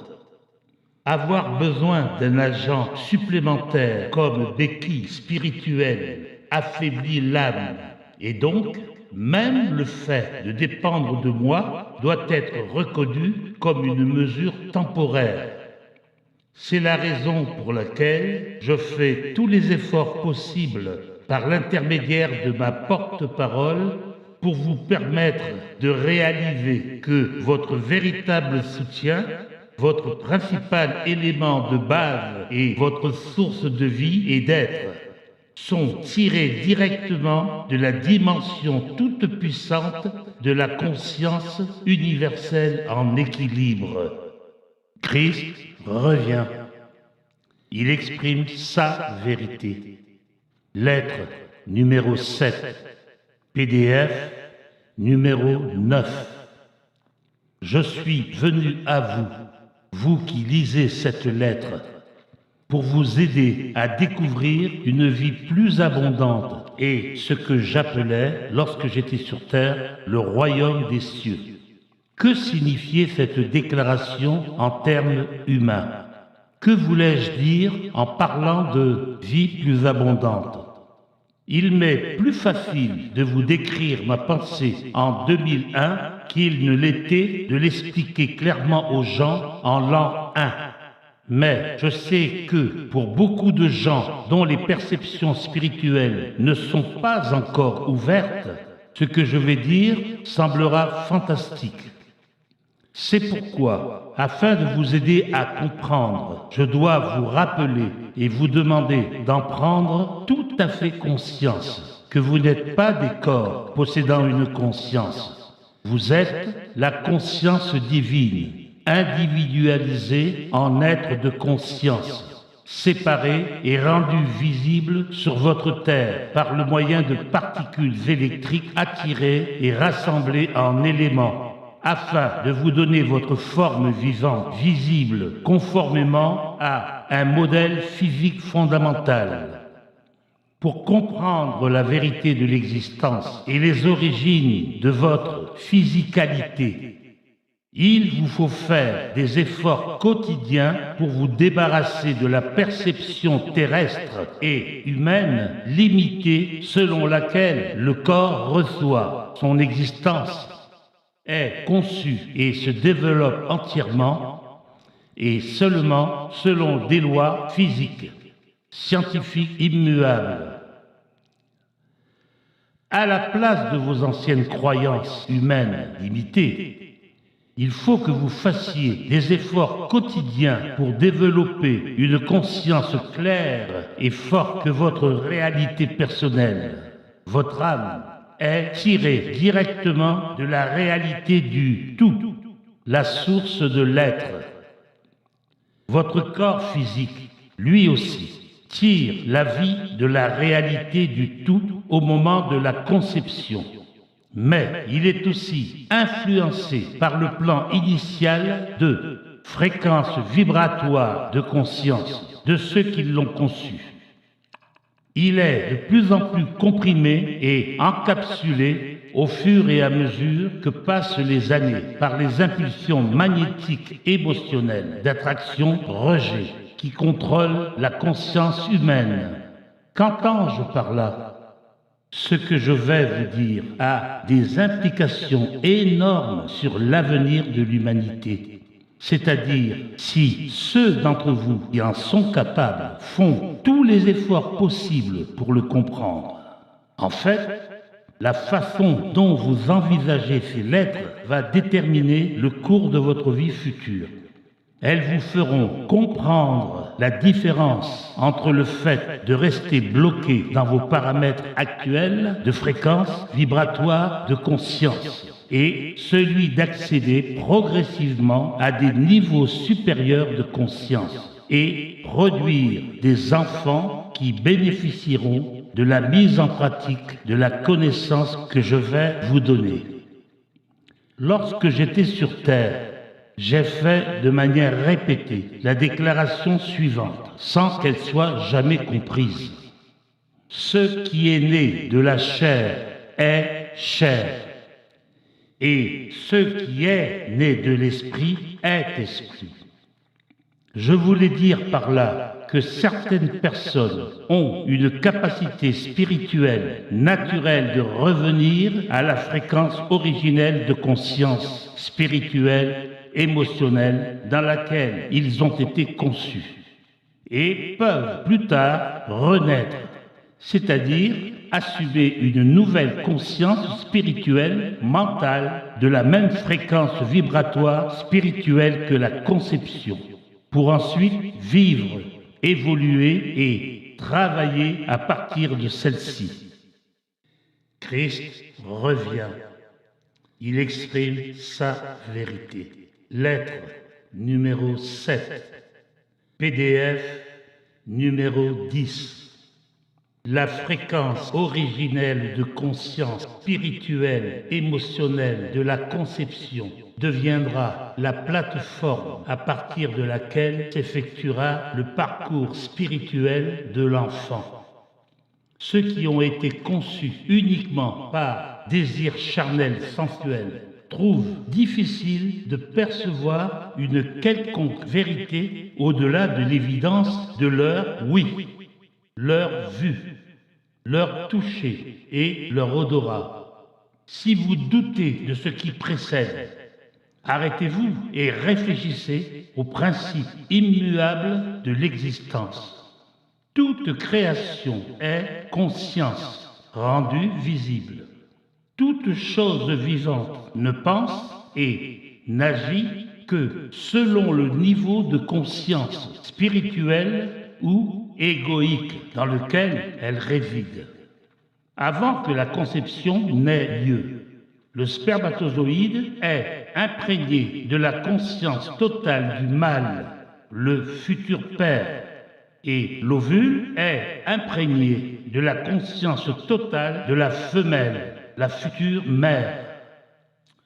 Avoir besoin d'un agent supplémentaire comme béquille spirituelle affaiblit l'âme, et donc, même le fait de dépendre de moi doit être reconnu comme une mesure temporaire. C'est la raison pour laquelle je fais tous les efforts possibles par l'intermédiaire de ma porte-parole pour vous permettre de réaliser que votre véritable soutien, votre principal élément de base et votre source de vie et d'être sont tirés directement de la dimension toute puissante de la conscience universelle en équilibre. Christ revient. Il exprime sa vérité. Lettre numéro 7, PDF numéro 9. Je suis venu à vous, vous qui lisez cette lettre, pour vous aider à découvrir une vie plus abondante et ce que j'appelais, lorsque j'étais sur terre, le royaume des cieux. Que signifiait cette déclaration en termes humains? Que voulais-je dire en parlant de vie plus abondante? Il m'est plus facile de vous décrire ma pensée en 2001 qu'il ne l'était de l'expliquer clairement aux gens en l'an 1. Mais je sais que pour beaucoup de gens dont les perceptions spirituelles ne sont pas encore ouvertes, ce que je vais dire semblera fantastique. C'est pourquoi, afin de vous aider à comprendre, je dois vous rappeler et vous demander d'en prendre tout à fait conscience, que vous n'êtes pas des corps possédant une conscience. Vous êtes la conscience divine, individualisée en être de conscience, séparée et rendue visible sur votre terre par le moyen de particules électriques attirées et rassemblées en éléments, afin de vous donner votre forme vivante, visible, conformément à un modèle physique fondamental. Pour comprendre la vérité de l'existence et les origines de votre physicalité, il vous faut faire des efforts quotidiens pour vous débarrasser de la perception terrestre et humaine limitée selon laquelle le corps reçoit son existence, est conçu et se développe entièrement et seulement selon des lois physiques, scientifiques immuables. À la place de vos anciennes croyances humaines limitées, il faut que vous fassiez des efforts quotidiens pour développer une conscience claire et forte que votre réalité personnelle, votre âme, est tirée directement de la réalité du tout, la source de l'être. Votre corps physique, lui aussi, tire la vie de la réalité du tout au moment de la conception. Mais il est aussi influencé par le plan initial de fréquences vibratoires de conscience de ceux qui l'ont conçu. Il est de plus en plus comprimé et encapsulé au fur et à mesure que passent les années par les impulsions magnétiques émotionnelles d'attraction-rejet qui contrôlent la conscience humaine. Qu'entends-je par là? Ce que je vais vous dire a des implications énormes sur l'avenir de l'humanité. C'est-à-dire, si ceux d'entre vous qui en sont capables font tous les efforts possibles pour le comprendre. En fait, la façon dont vous envisagez ces lettres va déterminer le cours de votre vie future. Elles vous feront comprendre la différence entre le fait de rester bloqué dans vos paramètres actuels de fréquence vibratoire de conscience et celui d'accéder progressivement à des niveaux supérieurs de conscience et produire des enfants qui bénéficieront de la mise en pratique de la connaissance que je vais vous donner. Lorsque j'étais sur Terre, j'ai fait de manière répétée la déclaration suivante, sans qu'elle soit jamais comprise. Ce qui est né de la chair est chair, et ce qui est né de l'esprit est esprit. Je voulais dire par là que certaines personnes ont une capacité spirituelle naturelle de revenir à la fréquence originelle de conscience spirituelle, émotionnelle, dans laquelle ils ont été conçus, et peuvent plus tard renaître, c'est-à-dire assumer une nouvelle conscience spirituelle, mentale, de la même fréquence vibratoire spirituelle que la conception, pour ensuite vivre, évoluer et travailler à partir de celle-ci. Christ revient. Il exprime sa vérité. Lettre numéro 7, PDF numéro 10. La fréquence originelle de conscience spirituelle, émotionnelle de la conception deviendra la plateforme à partir de laquelle s'effectuera le parcours spirituel de l'enfant. Ceux qui ont été conçus uniquement par désir charnel sensuel trouvent difficile de percevoir une quelconque vérité au-delà de l'évidence de leur oui, leur vue, leur toucher et leur odorat. Si vous doutez de ce qui précède, arrêtez-vous et réfléchissez aux principes immuables de l'existence. Toute création est conscience rendue visible. Toute chose vivante ne pense et n'agit que selon le niveau de conscience spirituelle ou égoïque dans lequel elle réside. Avant que la conception n'ait lieu, le spermatozoïde est imprégné de la conscience totale du mâle, le futur père, et l'ovule est imprégné de la conscience totale de la femelle, la future mère.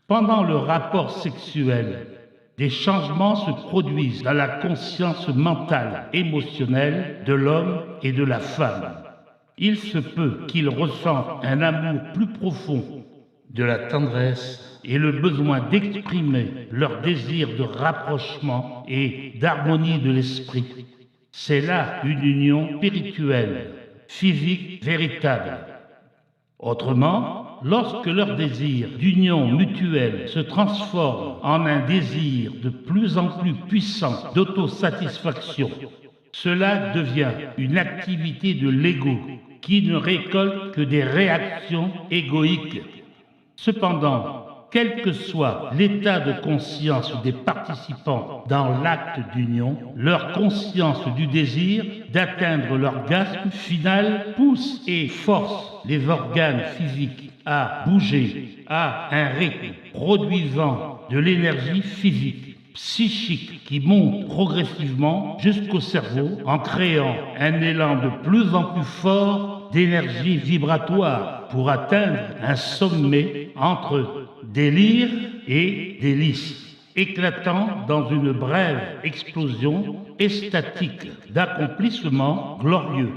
Pendant le rapport sexuel, des changements se produisent dans la conscience mentale, émotionnelle de l'homme et de la femme. Il se peut qu'ils ressentent un amour plus profond, de la tendresse et le besoin d'exprimer leur désir de rapprochement et d'harmonie de l'esprit. C'est là une union spirituelle, physique véritable. Autrement, lorsque leur désir d'union mutuelle se transforme en un désir de plus en plus puissant d'autosatisfaction, cela devient une activité de l'ego qui ne récolte que des réactions égoïques. Cependant, quel que soit l'état de conscience des participants dans l'acte d'union, leur conscience du désir d'atteindre l'orgasme final pousse et force les organes physiques à bouger à un rythme produisant de l'énergie physique, psychique qui monte progressivement jusqu'au cerveau en créant un élan de plus en plus fort d'énergie vibratoire pour atteindre un sommet entre délire et délice, éclatant dans une brève explosion extatique d'accomplissement glorieux.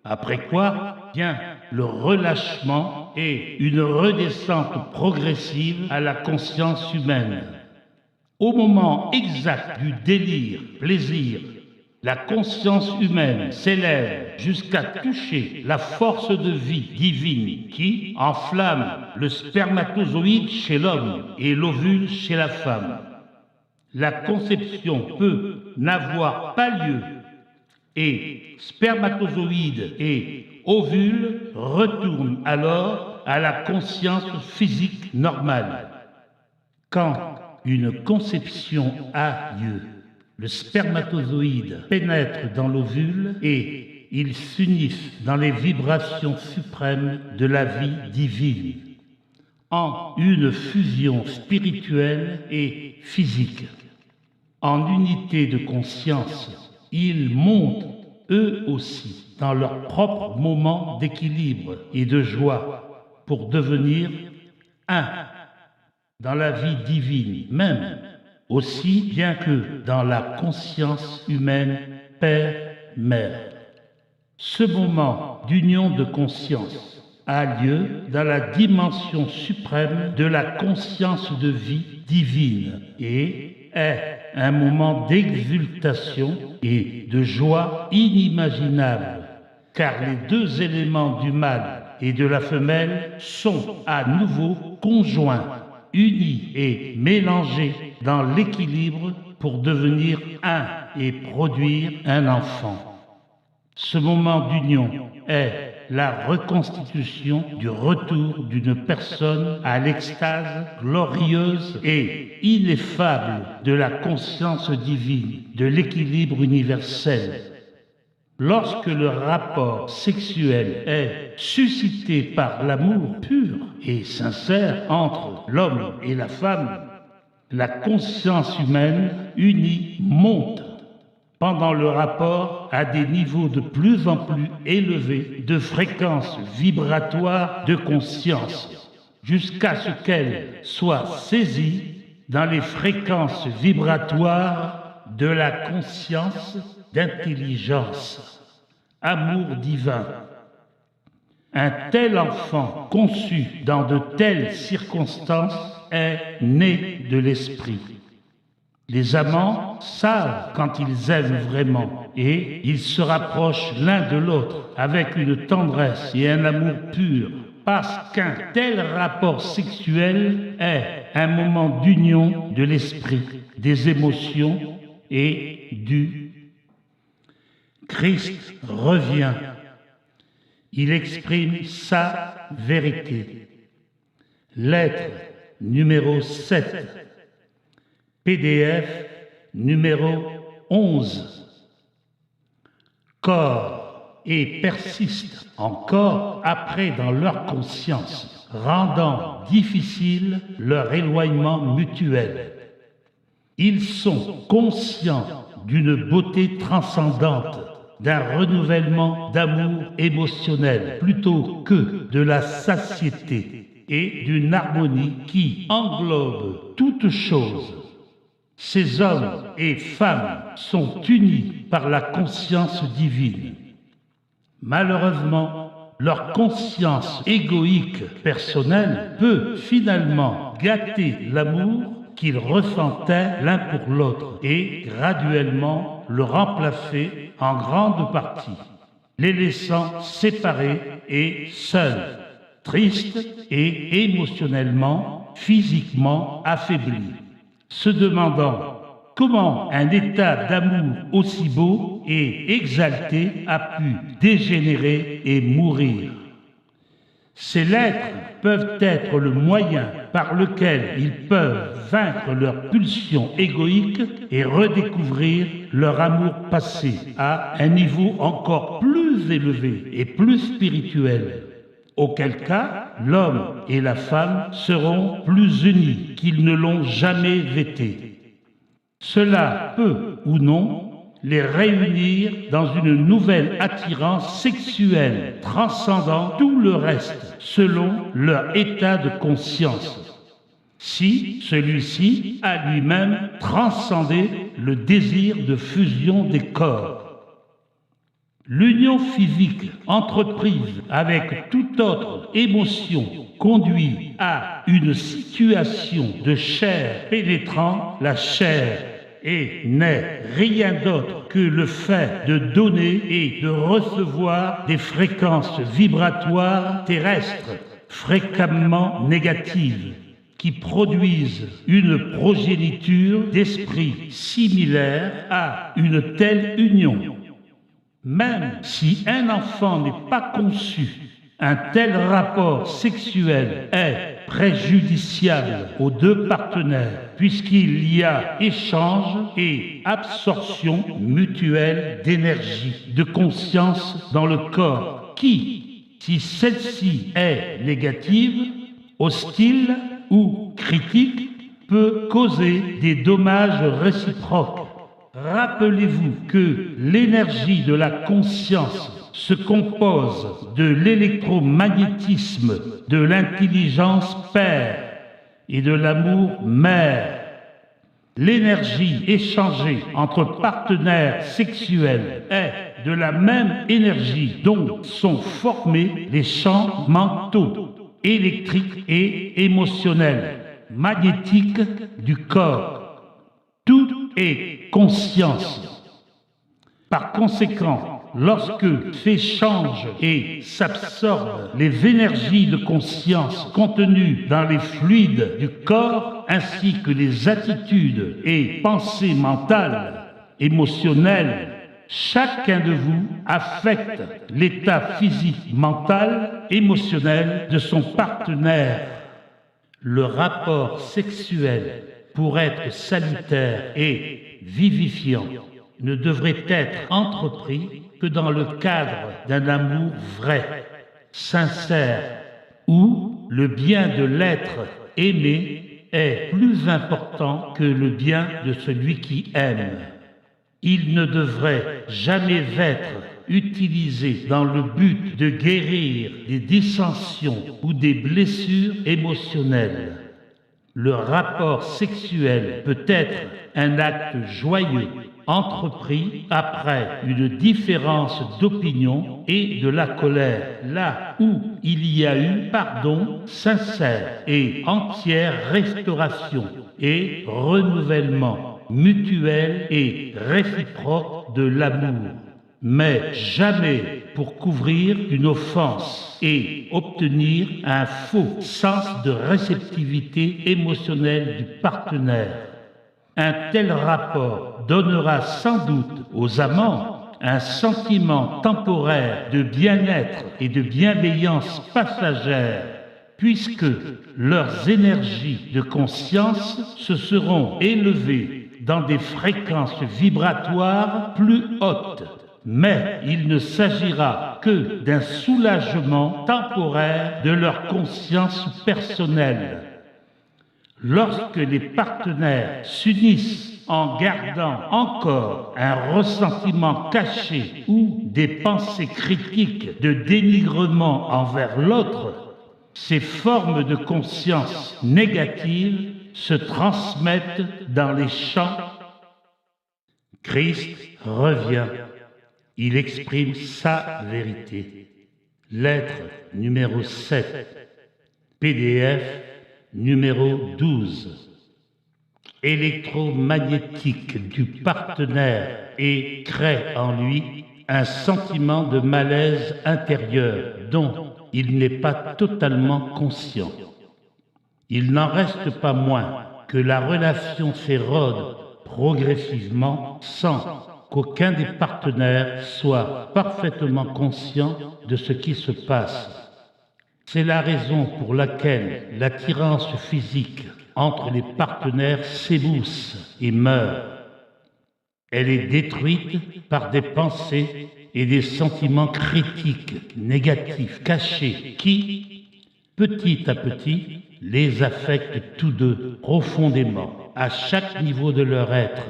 Après quoi vient le relâchement et une redescente progressive à la conscience humaine. Au moment exact du délire, plaisir, la conscience humaine s'élève jusqu'à toucher la force de vie divine qui enflamme le spermatozoïde chez l'homme et l'ovule chez la femme. La conception peut n'avoir pas lieu et spermatozoïde et ovule retournent alors à la conscience physique normale. Quand une conception a lieu, le spermatozoïde pénètre dans l'ovule et ils s'unissent dans les vibrations suprêmes de la vie divine, en une fusion spirituelle et physique. En unité de conscience, ils montent eux aussi dans leur propre moment d'équilibre et de joie pour devenir un dans la vie divine même, aussi bien que dans la conscience humaine père-mère. Ce moment d'union de conscience a lieu dans la dimension suprême de la conscience de vie divine et est un moment d'exultation et de joie inimaginable, car les deux éléments du mâle et de la femelle sont à nouveau conjoints, unis et mélangés dans l'équilibre pour devenir un et produire un enfant. Ce moment d'union est la reconstitution du retour d'une personne à l'extase glorieuse et ineffable de la conscience divine, de l'équilibre universel. Lorsque le rapport sexuel est suscité par l'amour pur et sincère entre l'homme et la femme, la conscience humaine unie monte pendant le rapport à des niveaux de plus en plus élevés de fréquences vibratoires de conscience, jusqu'à ce qu'elle soit saisie dans les fréquences vibratoires de la conscience d'intelligence, amour divin. Un tel enfant conçu dans de telles circonstances est né de l'esprit. Les amants savent quand ils aiment vraiment et ils se rapprochent l'un de l'autre avec une tendresse et un amour pur, parce qu'un tel rapport sexuel est un moment d'union de l'esprit, des émotions et du Christ revient. Il exprime sa vérité. Lettre numéro 7, PDF numéro 11. Corps et persistent encore après dans leur conscience, rendant difficile leur éloignement mutuel. Ils sont conscients d'une beauté transcendante, d'un renouvellement d'amour émotionnel plutôt que de la satiété et d'une harmonie qui englobe toutes choses. Ces hommes et femmes sont unis par la conscience divine. Malheureusement, leur conscience égoïque personnelle peut finalement gâter l'amour qu'ils ressentaient l'un pour l'autre et graduellement le remplacer en grande partie, les laissant séparés et seuls, tristes et émotionnellement, physiquement affaiblis, se demandant comment un état d'amour aussi beau et exalté a pu dégénérer et mourir. Ces lettres peuvent être le moyen par lequel ils peuvent vaincre leurs pulsions égoïques et redécouvrir leur amour passé à un niveau encore plus élevé et plus spirituel. Auquel cas, l'homme et la femme seront plus unis qu'ils ne l'ont jamais été. Cela peut ou non les réunir dans une nouvelle attirance sexuelle transcendant tout le reste selon leur état de conscience. Si celui-ci a lui-même transcendé le désir de fusion des corps. L'union physique entreprise avec toute autre émotion conduit à une situation de chair pénétrant la chair et n'est rien d'autre que le fait de donner et de recevoir des fréquences vibratoires terrestres fréquemment négatives qui produisent une progéniture d'esprit similaire à une telle union. Même si un enfant n'est pas conçu, un tel rapport sexuel est préjudiciable aux deux partenaires puisqu'il y a échange et absorption mutuelle d'énergie, de conscience dans le corps qui, si celle-ci est négative, hostile ou critique, peut causer des dommages réciproques. Rappelez-vous que l'énergie de la conscience se compose de l'électromagnétisme, de l'intelligence père et de l'amour mère. L'énergie échangée entre partenaires sexuels est de la même énergie dont sont formés les champs mentaux, électriques et émotionnels, magnétiques du corps. Tout est conscience. Par conséquent, lorsque s'échangent et s'absorbent les énergies de conscience contenues dans les fluides du corps, ainsi que les attitudes et pensées mentales, émotionnelles, chacun de vous affecte l'état physique, mental, émotionnel de son partenaire. Le rapport sexuel, pour être salutaire et vivifiant, ne devrait être entrepris que dans le cadre d'un amour vrai, sincère, où le bien de l'être aimé est plus important que le bien de celui qui aime. Il ne devrait jamais être utilisé dans le but de guérir des dissensions ou des blessures émotionnelles. Le rapport sexuel peut être un acte joyeux, entrepris après une différence d'opinion et de la colère, là où il y a eu pardon sincère et entière restauration et renouvellement mutuel et réciproque de l'amour, mais jamais pour couvrir une offense et obtenir un faux sens de réceptivité émotionnelle du partenaire. Un tel rapport donnera sans doute aux amants un sentiment temporaire de bien-être et de bienveillance passagère, puisque leurs énergies de conscience se seront élevées dans des fréquences vibratoires plus hautes. Mais il ne s'agira que d'un soulagement temporaire de leur conscience personnelle. Lorsque les partenaires s'unissent en gardant encore un ressentiment caché ou des pensées critiques de dénigrement envers l'autre, ces formes de conscience négatives se transmettent dans les champs. Christ revient. Il exprime sa vérité. Lettre numéro 7. PDF numéro 12. Électromagnétique du partenaire et crée en lui un sentiment de malaise intérieur dont il n'est pas totalement conscient. Il n'en reste pas moins que la relation s'érode progressivement sans qu'aucun des partenaires soit parfaitement conscient de ce qui se passe. C'est la raison pour laquelle l'attirance physique entre les partenaires s'ébousse et meurt. Elle est détruite par des pensées et des sentiments critiques, négatifs, cachés, qui, petit à petit, les affectent tous deux profondément, à chaque niveau de leur être,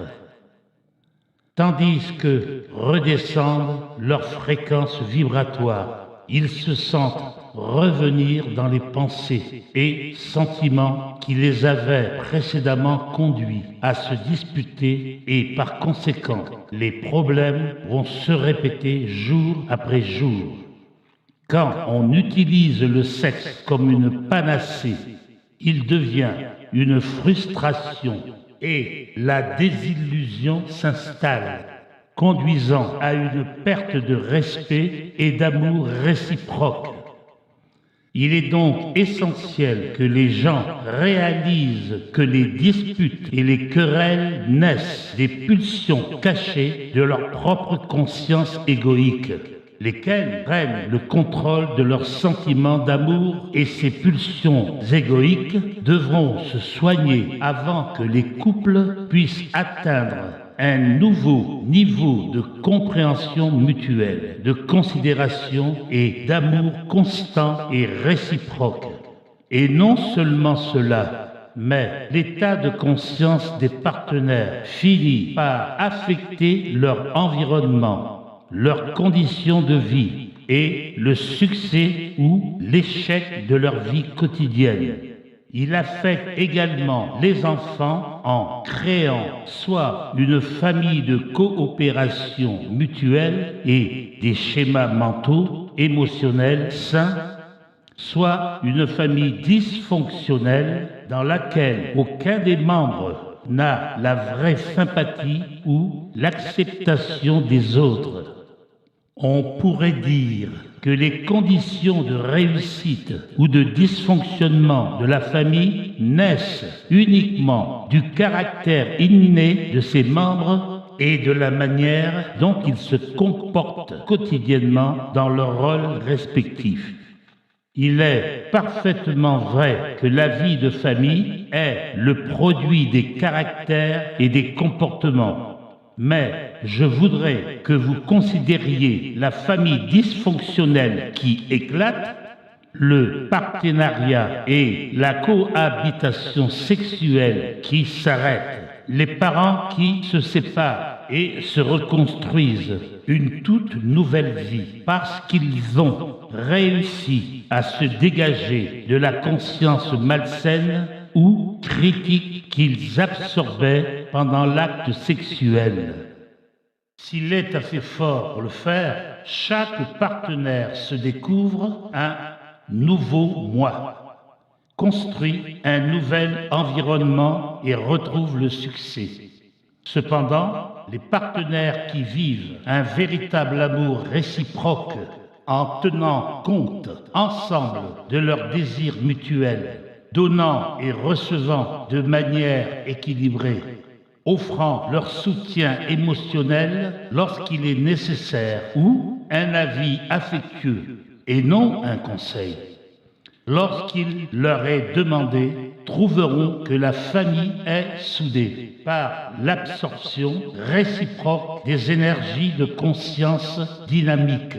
tandis que redescendent leurs fréquences vibratoires. Ils se sentent revenir dans les pensées et sentiments qui les avaient précédemment conduits à se disputer et par conséquent, les problèmes vont se répéter jour après jour. Quand on utilise le sexe comme une panacée, il devient une frustration et la désillusion s'installe, conduisant à une perte de respect et d'amour réciproque. Il est donc essentiel que les gens réalisent que les disputes et les querelles naissent des pulsions cachées de leur propre conscience égoïque, lesquelles prennent le contrôle de leurs sentiments d'amour, et ces pulsions égoïques devront se soigner avant que les couples puissent atteindre un nouveau niveau de compréhension mutuelle, de considération et d'amour constant et réciproque. Et non seulement cela, mais l'état de conscience des partenaires finit par affecter leur environnement, leurs conditions de vie et le succès ou l'échec de leur vie quotidienne. Il affecte également les enfants en créant soit une famille de coopération mutuelle et des schémas mentaux, émotionnels sains, soit une famille dysfonctionnelle dans laquelle aucun des membres n'a la vraie sympathie ou l'acceptation des autres. On pourrait dire que les conditions de réussite ou de dysfonctionnement de la famille naissent uniquement du caractère inné de ses membres et de la manière dont ils se comportent quotidiennement dans leurs rôles respectifs. Il est parfaitement vrai que la vie de famille est le produit des caractères et des comportements. Mais je voudrais que vous considériez la famille dysfonctionnelle qui éclate le partenariat et la cohabitation sexuelle qui s'arrêtent, les parents qui se séparent et se reconstruisent une toute nouvelle vie parce qu'ils ont réussi à se dégager de la conscience malsaine ou critique qu'ils absorbaient pendant l'acte sexuel. S'il est assez fort pour le faire, chaque partenaire se découvre un nouveau moi, construit un nouvel environnement et retrouve le succès. Cependant, les partenaires qui vivent un véritable amour réciproque en tenant compte ensemble de leurs désirs mutuels, donnant et recevant de manière équilibrée, offrant leur soutien émotionnel lorsqu'il est nécessaire ou un avis affectueux et non un conseil. Lorsqu'il leur est demandé, trouveront que la famille est soudée par l'absorption réciproque des énergies de conscience dynamique.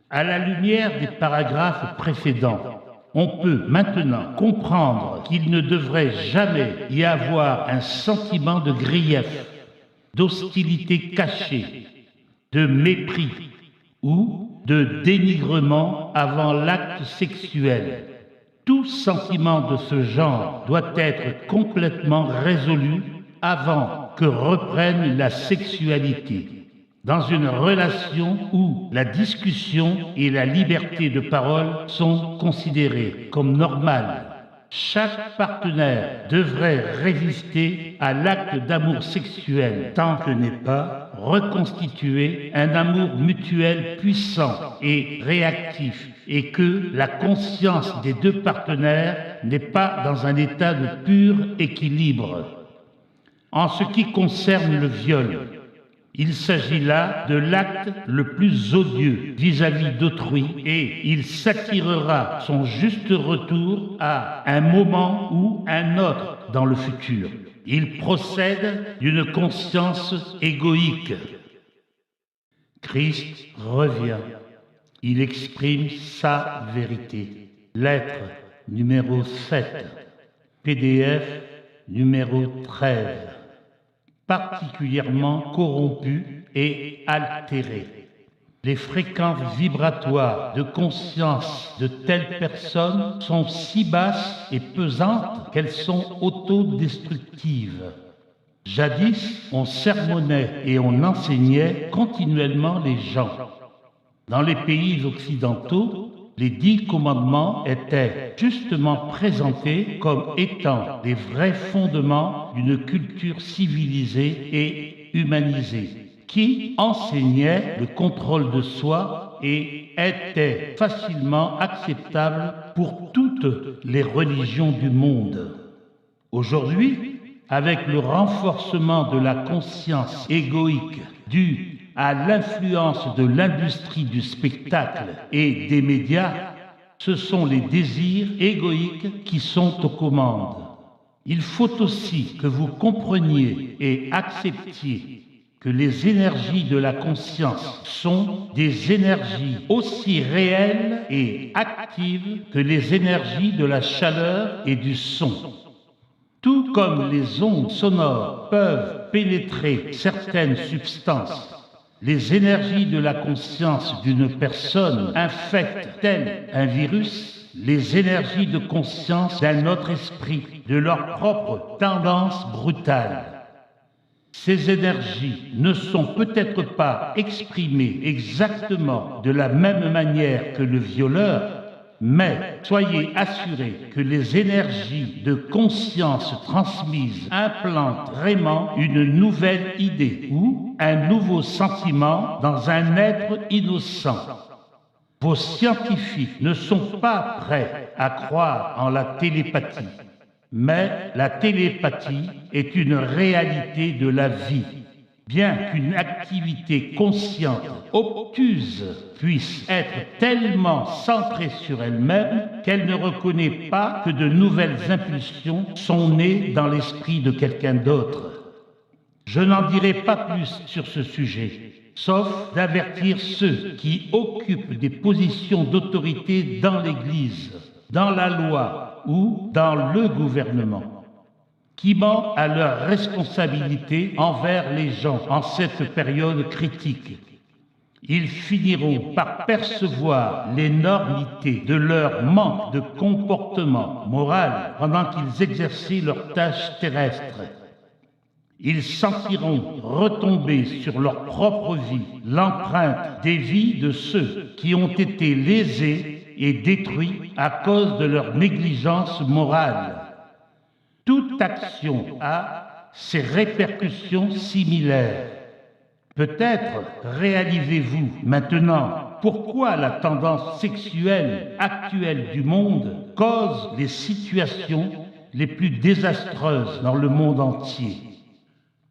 À la lumière des paragraphes précédents, on peut maintenant comprendre qu'il ne devrait jamais y avoir un sentiment de grief, d'hostilité cachée, de mépris ou de dénigrement avant l'acte sexuel. Tout sentiment de ce genre doit être complètement résolu avant que reprenne la sexualité. Dans une relation où la discussion et la liberté de parole sont considérées comme normales, chaque partenaire devrait résister à l'acte d'amour sexuel tant que n'est pas reconstitué un amour mutuel puissant et réactif et que la conscience des deux partenaires n'est pas dans un état de pur équilibre. En ce qui concerne le viol, il s'agit là de l'acte le plus odieux vis-à-vis d'autrui et il s'attirera son juste retour à un moment ou un autre dans le futur. Il procède d'une conscience égoïque. Christ revient. Il exprime sa vérité. Lettre numéro 7. PDF numéro 13. Particulièrement corrompu et altéré. Les fréquences vibratoires de conscience de telles personnes sont si basses et pesantes qu'elles sont autodestructives. Jadis, on sermonnait et on enseignait continuellement les gens. Dans les pays occidentaux, les 10 commandements étaient justement présentés comme étant les vrais fondements d'une culture civilisée et humanisée, qui enseignait le contrôle de soi et était facilement acceptable pour toutes les religions du monde. Aujourd'hui, avec le renforcement de la conscience égoïque due à l'influence de l'industrie du spectacle et des médias, ce sont les désirs égoïques qui sont aux commandes. Il faut aussi que vous compreniez et acceptiez que les énergies de la conscience sont des énergies aussi réelles et actives que les énergies de la chaleur et du son. Tout comme les ondes sonores peuvent pénétrer certaines substances, les énergies de la conscience d'une personne infectent, tel un virus, les énergies de conscience d'un autre esprit, de leur propre tendance brutale. Ces énergies ne sont peut-être pas exprimées exactement de la même manière que le violeur, mais soyez assurés que les énergies de conscience transmises implantent vraiment une nouvelle idée ou un nouveau sentiment dans un être innocent. Vos scientifiques ne sont pas prêts à croire en la télépathie, mais la télépathie est une réalité de la vie. Bien qu'une activité consciente, obtuse, puisse être tellement centrée sur elle-même qu'elle ne reconnaît pas que de nouvelles impulsions sont nées dans l'esprit de quelqu'un d'autre. Je n'en dirai pas plus sur ce sujet. sauf d'avertir ceux qui occupent des positions d'autorité dans l'Église, dans la loi ou dans le gouvernement, qui mentent à leurs responsabilités envers les gens en cette période critique. Ils finiront par percevoir l'énormité de leur manque de comportement moral pendant qu'ils exerçaient leurs tâches terrestres. Ils sentiront retomber sur leur propre vie l'empreinte des vies de ceux qui ont été lésés et détruits à cause de leur négligence morale. Toute action a ses répercussions similaires. Peut-être réalisez-vous maintenant pourquoi la tendance sexuelle actuelle du monde cause les situations les plus désastreuses dans le monde entier.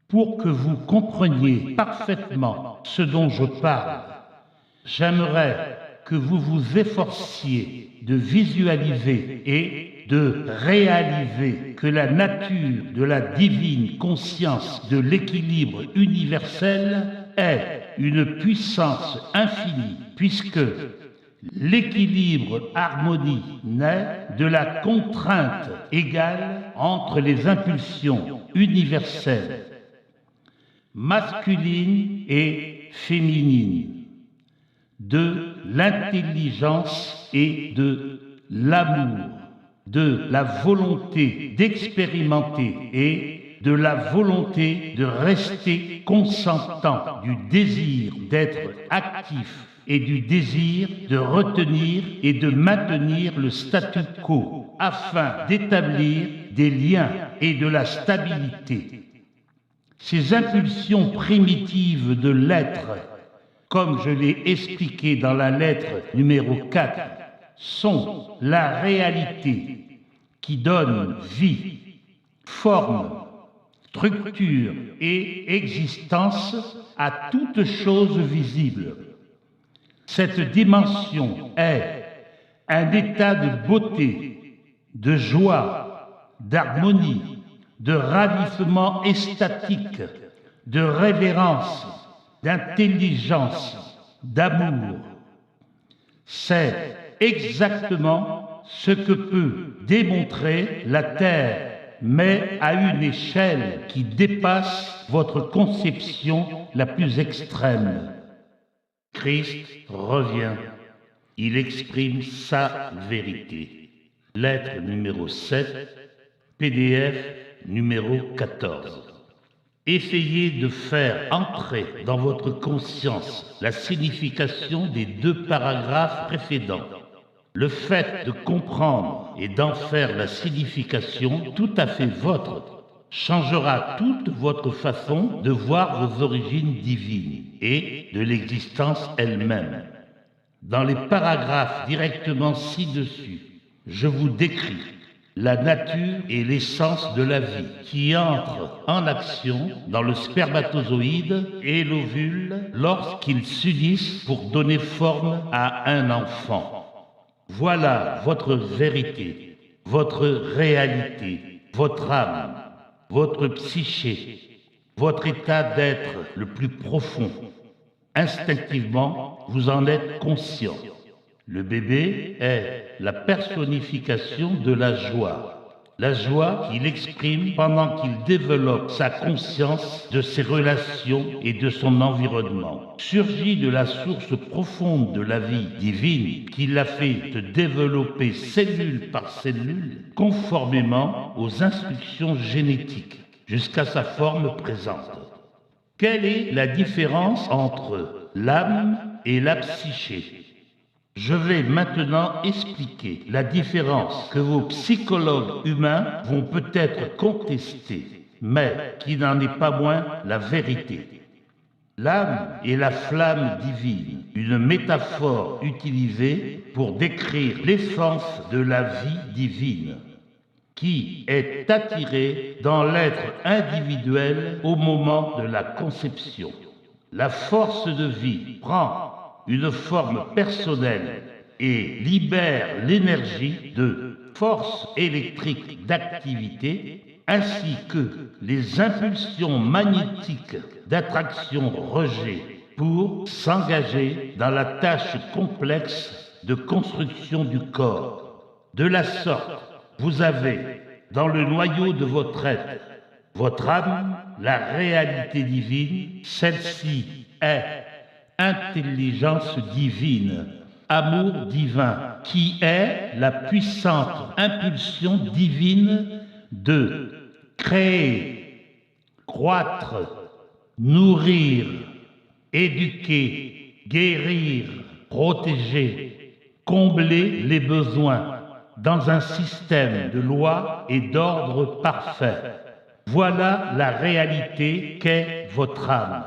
Pour que vous compreniez parfaitement ce dont je parle, j'aimerais que vous vous efforciez de visualiser et de réaliser que la nature de la divine conscience de l'équilibre universel est une puissance infinie, puisque l'équilibre harmonie naît de la contrainte égale entre les impulsions universelles, masculines et féminines, de l'intelligence et de l'amour, de la volonté d'expérimenter et de la volonté de rester consentant, du désir d'être actif et du désir de retenir et de maintenir le statu quo afin d'établir des liens et de la stabilité. Ces impulsions primitives de l'être, comme je l'ai expliqué dans la lettre numéro 4, sont la réalité qui donne vie, forme, structure et existence à toute chose visible. Cette dimension est un état de beauté, de joie, d'harmonie, de ravissement extatique, de révérence, d'intelligence, d'amour. C'est exactement ce que peut démontrer la Terre, mais à une échelle qui dépasse votre conception la plus extrême. Christ revient. Il exprime sa vérité. Lettre numéro 7, PDF numéro 14. Essayez de faire entrer dans votre conscience la signification des 2 paragraphes précédents. Le fait de comprendre et d'en faire la signification tout à fait vôtre changera toute votre façon de voir vos origines divines et de l'existence elle-même. Dans les paragraphes directement ci-dessus, je vous décris la nature et l'essence de la vie qui entre en action dans le spermatozoïde et l'ovule lorsqu'ils s'unissent pour donner forme à un enfant. Voilà votre vérité, votre réalité, votre âme, votre psyché, votre état d'être le plus profond. Instinctivement, vous en êtes conscient. Le bébé est la personnification de la joie qu'il exprime pendant qu'il développe sa conscience de ses relations et de son environnement. Surgit de la source profonde de la vie divine qui l'a fait se développer cellule par cellule conformément aux instructions génétiques jusqu'à sa forme présente. Quelle est la différence entre l'âme et la psyché ? Je vais maintenant expliquer la différence que vos psychologues humains vont peut-être contester, mais qui n'en est pas moins la vérité. L'âme est la flamme divine, une métaphore utilisée pour décrire l'essence de la vie divine, qui est attirée dans l'être individuel au moment de la conception. La force de vie prend une forme personnelle et libère l'énergie de force électrique d'activité ainsi que les impulsions magnétiques d'attraction-rejet pour s'engager dans la tâche complexe de construction du corps. De la sorte, vous avez, dans le noyau de votre être, votre âme, la réalité divine. Celle-ci est intelligence divine, amour divin, qui est la puissante impulsion divine de créer, croître, nourrir, éduquer, guérir, protéger, combler les besoins dans un système de lois et d'ordre parfait. Voilà la réalité qu'est votre âme.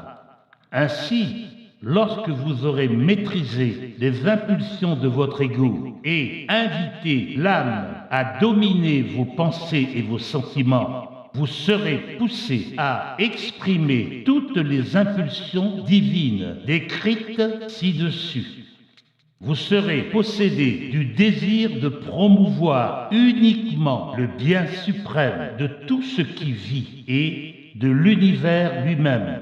Ainsi, lorsque vous aurez maîtrisé les impulsions de votre ego et invité l'âme à dominer vos pensées et vos sentiments, vous serez poussé à exprimer toutes les impulsions divines décrites ci-dessus. Vous serez possédé du désir de promouvoir uniquement le bien suprême de tout ce qui vit et de l'univers lui-même.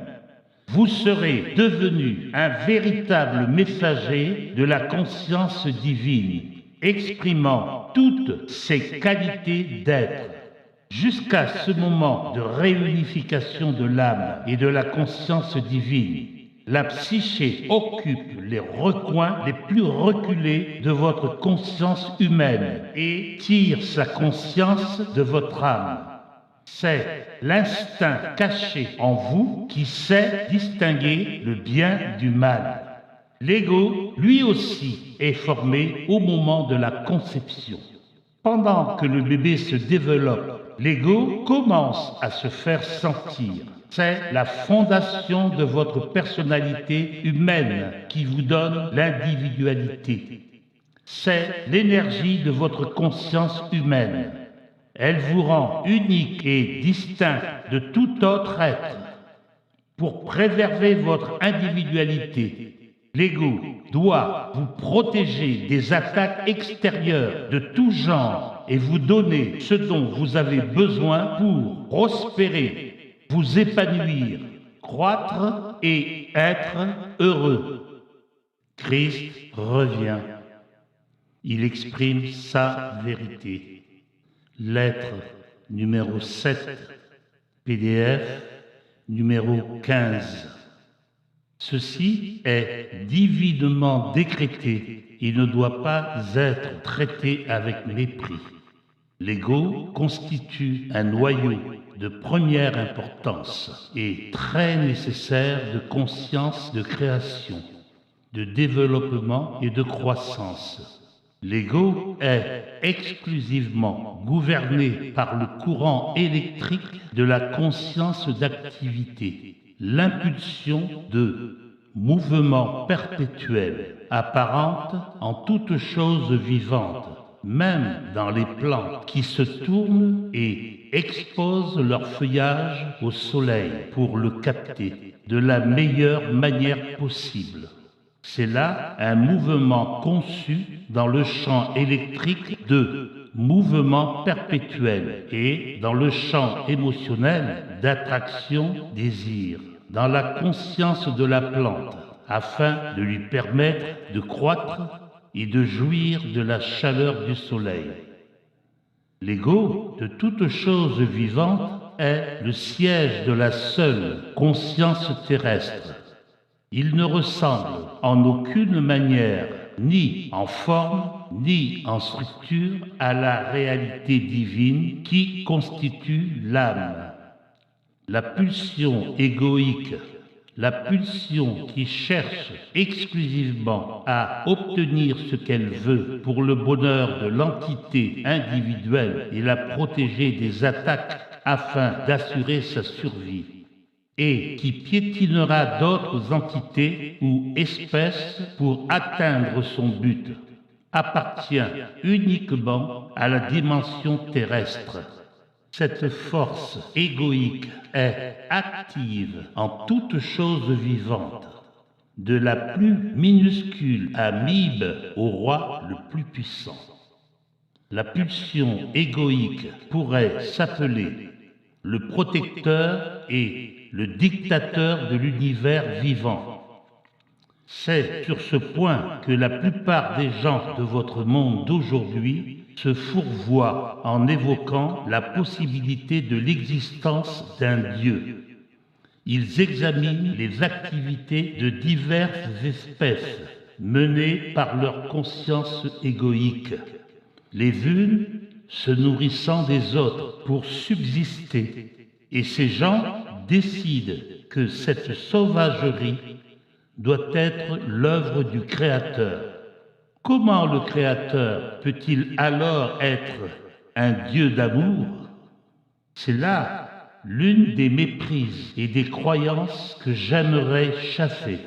Vous serez devenu un véritable messager de la conscience divine, exprimant toutes ses qualités d'être. Jusqu'à ce moment de réunification de l'âme et de la conscience divine, la psyché occupe les recoins les plus reculés de votre conscience humaine et tire sa conscience de votre âme. C'est l'instinct caché en vous qui sait distinguer le bien du mal. L'ego, lui aussi, est formé au moment de la conception. Pendant que le bébé se développe, l'ego commence à se faire sentir. C'est la fondation de votre personnalité humaine qui vous donne l'individualité. C'est l'énergie de votre conscience humaine. Elle vous rend unique et distinct de tout autre être. Pour préserver votre individualité, l'ego doit vous protéger des attaques extérieures de tout genre et vous donner ce dont vous avez besoin pour prospérer, vous épanouir, croître et être heureux. Christ revient. Il exprime sa vérité. Lettre numéro 7, PDF numéro 15. Ceci est divinement décrété. Il ne doit pas être traité avec mépris. L'ego constitue un noyau de première importance et très nécessaire de conscience de création, de développement et de croissance. L'ego est exclusivement gouverné par le courant électrique de la conscience d'activité, l'impulsion de mouvement perpétuel, apparente en toute chose vivante, même dans les plantes qui se tournent et exposent leur feuillage au soleil pour le capter de la meilleure manière possible. C'est là un mouvement conçu dans le champ électrique de mouvement perpétuel et dans le champ émotionnel d'attraction-désir, dans la conscience de la plante, afin de lui permettre de croître et de jouir de la chaleur du soleil. L'ego de toute chose vivante est le siège de la seule conscience terrestre. Il ne ressemble en aucune manière, ni en forme, ni en structure, à la réalité divine qui constitue l'âme. La pulsion égoïque, la pulsion qui cherche exclusivement à obtenir ce qu'elle veut pour le bonheur de l'entité individuelle et la protéger des attaques afin d'assurer sa survie, et qui piétinera d'autres entités ou espèces pour atteindre son but, appartient uniquement à la dimension terrestre. Cette force égoïque est active en toute chose vivante, de la plus minuscule amibe au roi le plus puissant. La pulsion égoïque pourrait s'appeler le protecteur et le dictateur de l'univers vivant. C'est sur ce point que la plupart des gens de votre monde d'aujourd'hui se fourvoient en évoquant la possibilité de l'existence d'un Dieu. Ils examinent les activités de diverses espèces menées par leur conscience égoïque, les unes se nourrissant des autres pour subsister. Et ces gens décident que cette sauvagerie doit être l'œuvre du Créateur. Comment le Créateur peut-il alors être un Dieu d'amour? C'est là l'une des méprises et des croyances que j'aimerais chasser.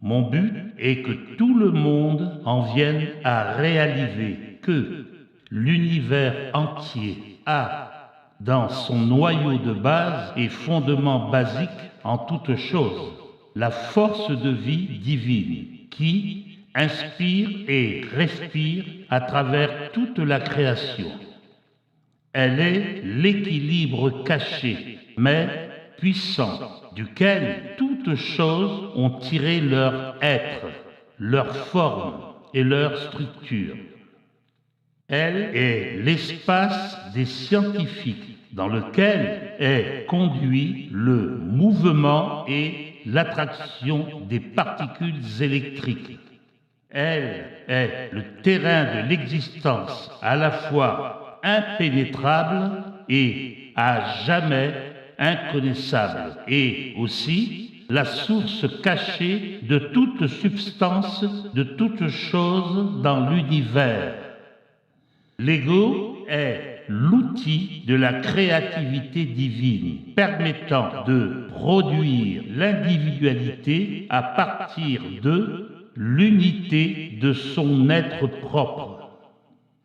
Mon but est que tout le monde en vienne à réaliser que l'univers entier a, dans son noyau de base et fondement basique en toute chose, la force de vie divine qui inspire et respire à travers toute la création. Elle est l'équilibre caché, mais puissant, duquel toutes choses ont tiré leur être, leur forme et leur structure. Elle est l'espace des scientifiques dans lequel est conduit le mouvement et l'attraction des particules électriques. Elle est le terrain de l'existence à la fois impénétrable et à jamais inconnaissable, et aussi la source cachée de toute substance, de toute chose dans l'univers. L'ego est l'outil de la créativité divine, permettant de produire l'individualité à partir de l'unité de son être propre.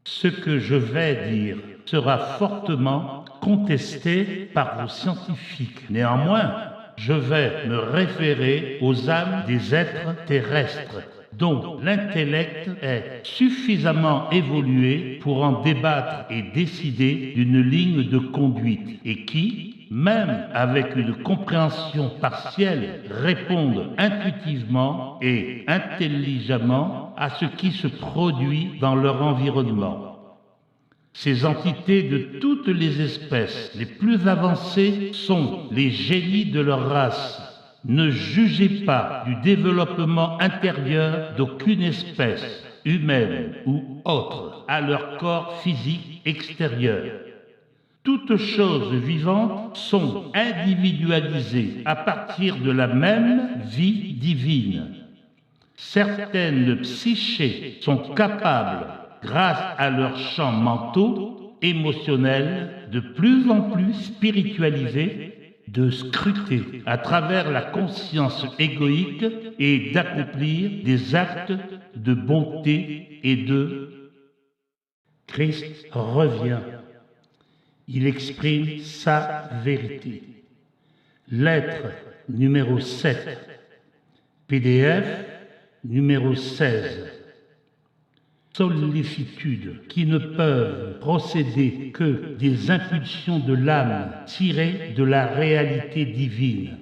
Ce que je vais dire sera fortement contesté par vos scientifiques. Néanmoins, je vais me référer aux âmes des êtres terrestres, dont l'intellect est suffisamment évolué pour en débattre et décider d'une ligne de conduite, et qui, même avec une compréhension partielle, répondent intuitivement et intelligemment à ce qui se produit dans leur environnement. Ces entités de toutes les espèces les plus avancées sont les génies de leur race. Ne jugez pas du développement intérieur d'aucune espèce, humaine ou autre, à leur corps physique extérieur. Toutes choses vivantes sont individualisées à partir de la même vie divine. Certaines psychés sont capables, grâce à leurs champs mentaux, émotionnels, de plus en plus spiritualisés, de scruter à travers la conscience égoïque et d'accomplir des actes de bonté et de... Christ revient. Il exprime sa vérité. Lettre numéro 7, PDF numéro 16. Sollicitudes qui ne peuvent procéder que des impulsions de l'âme tirées de la réalité divine.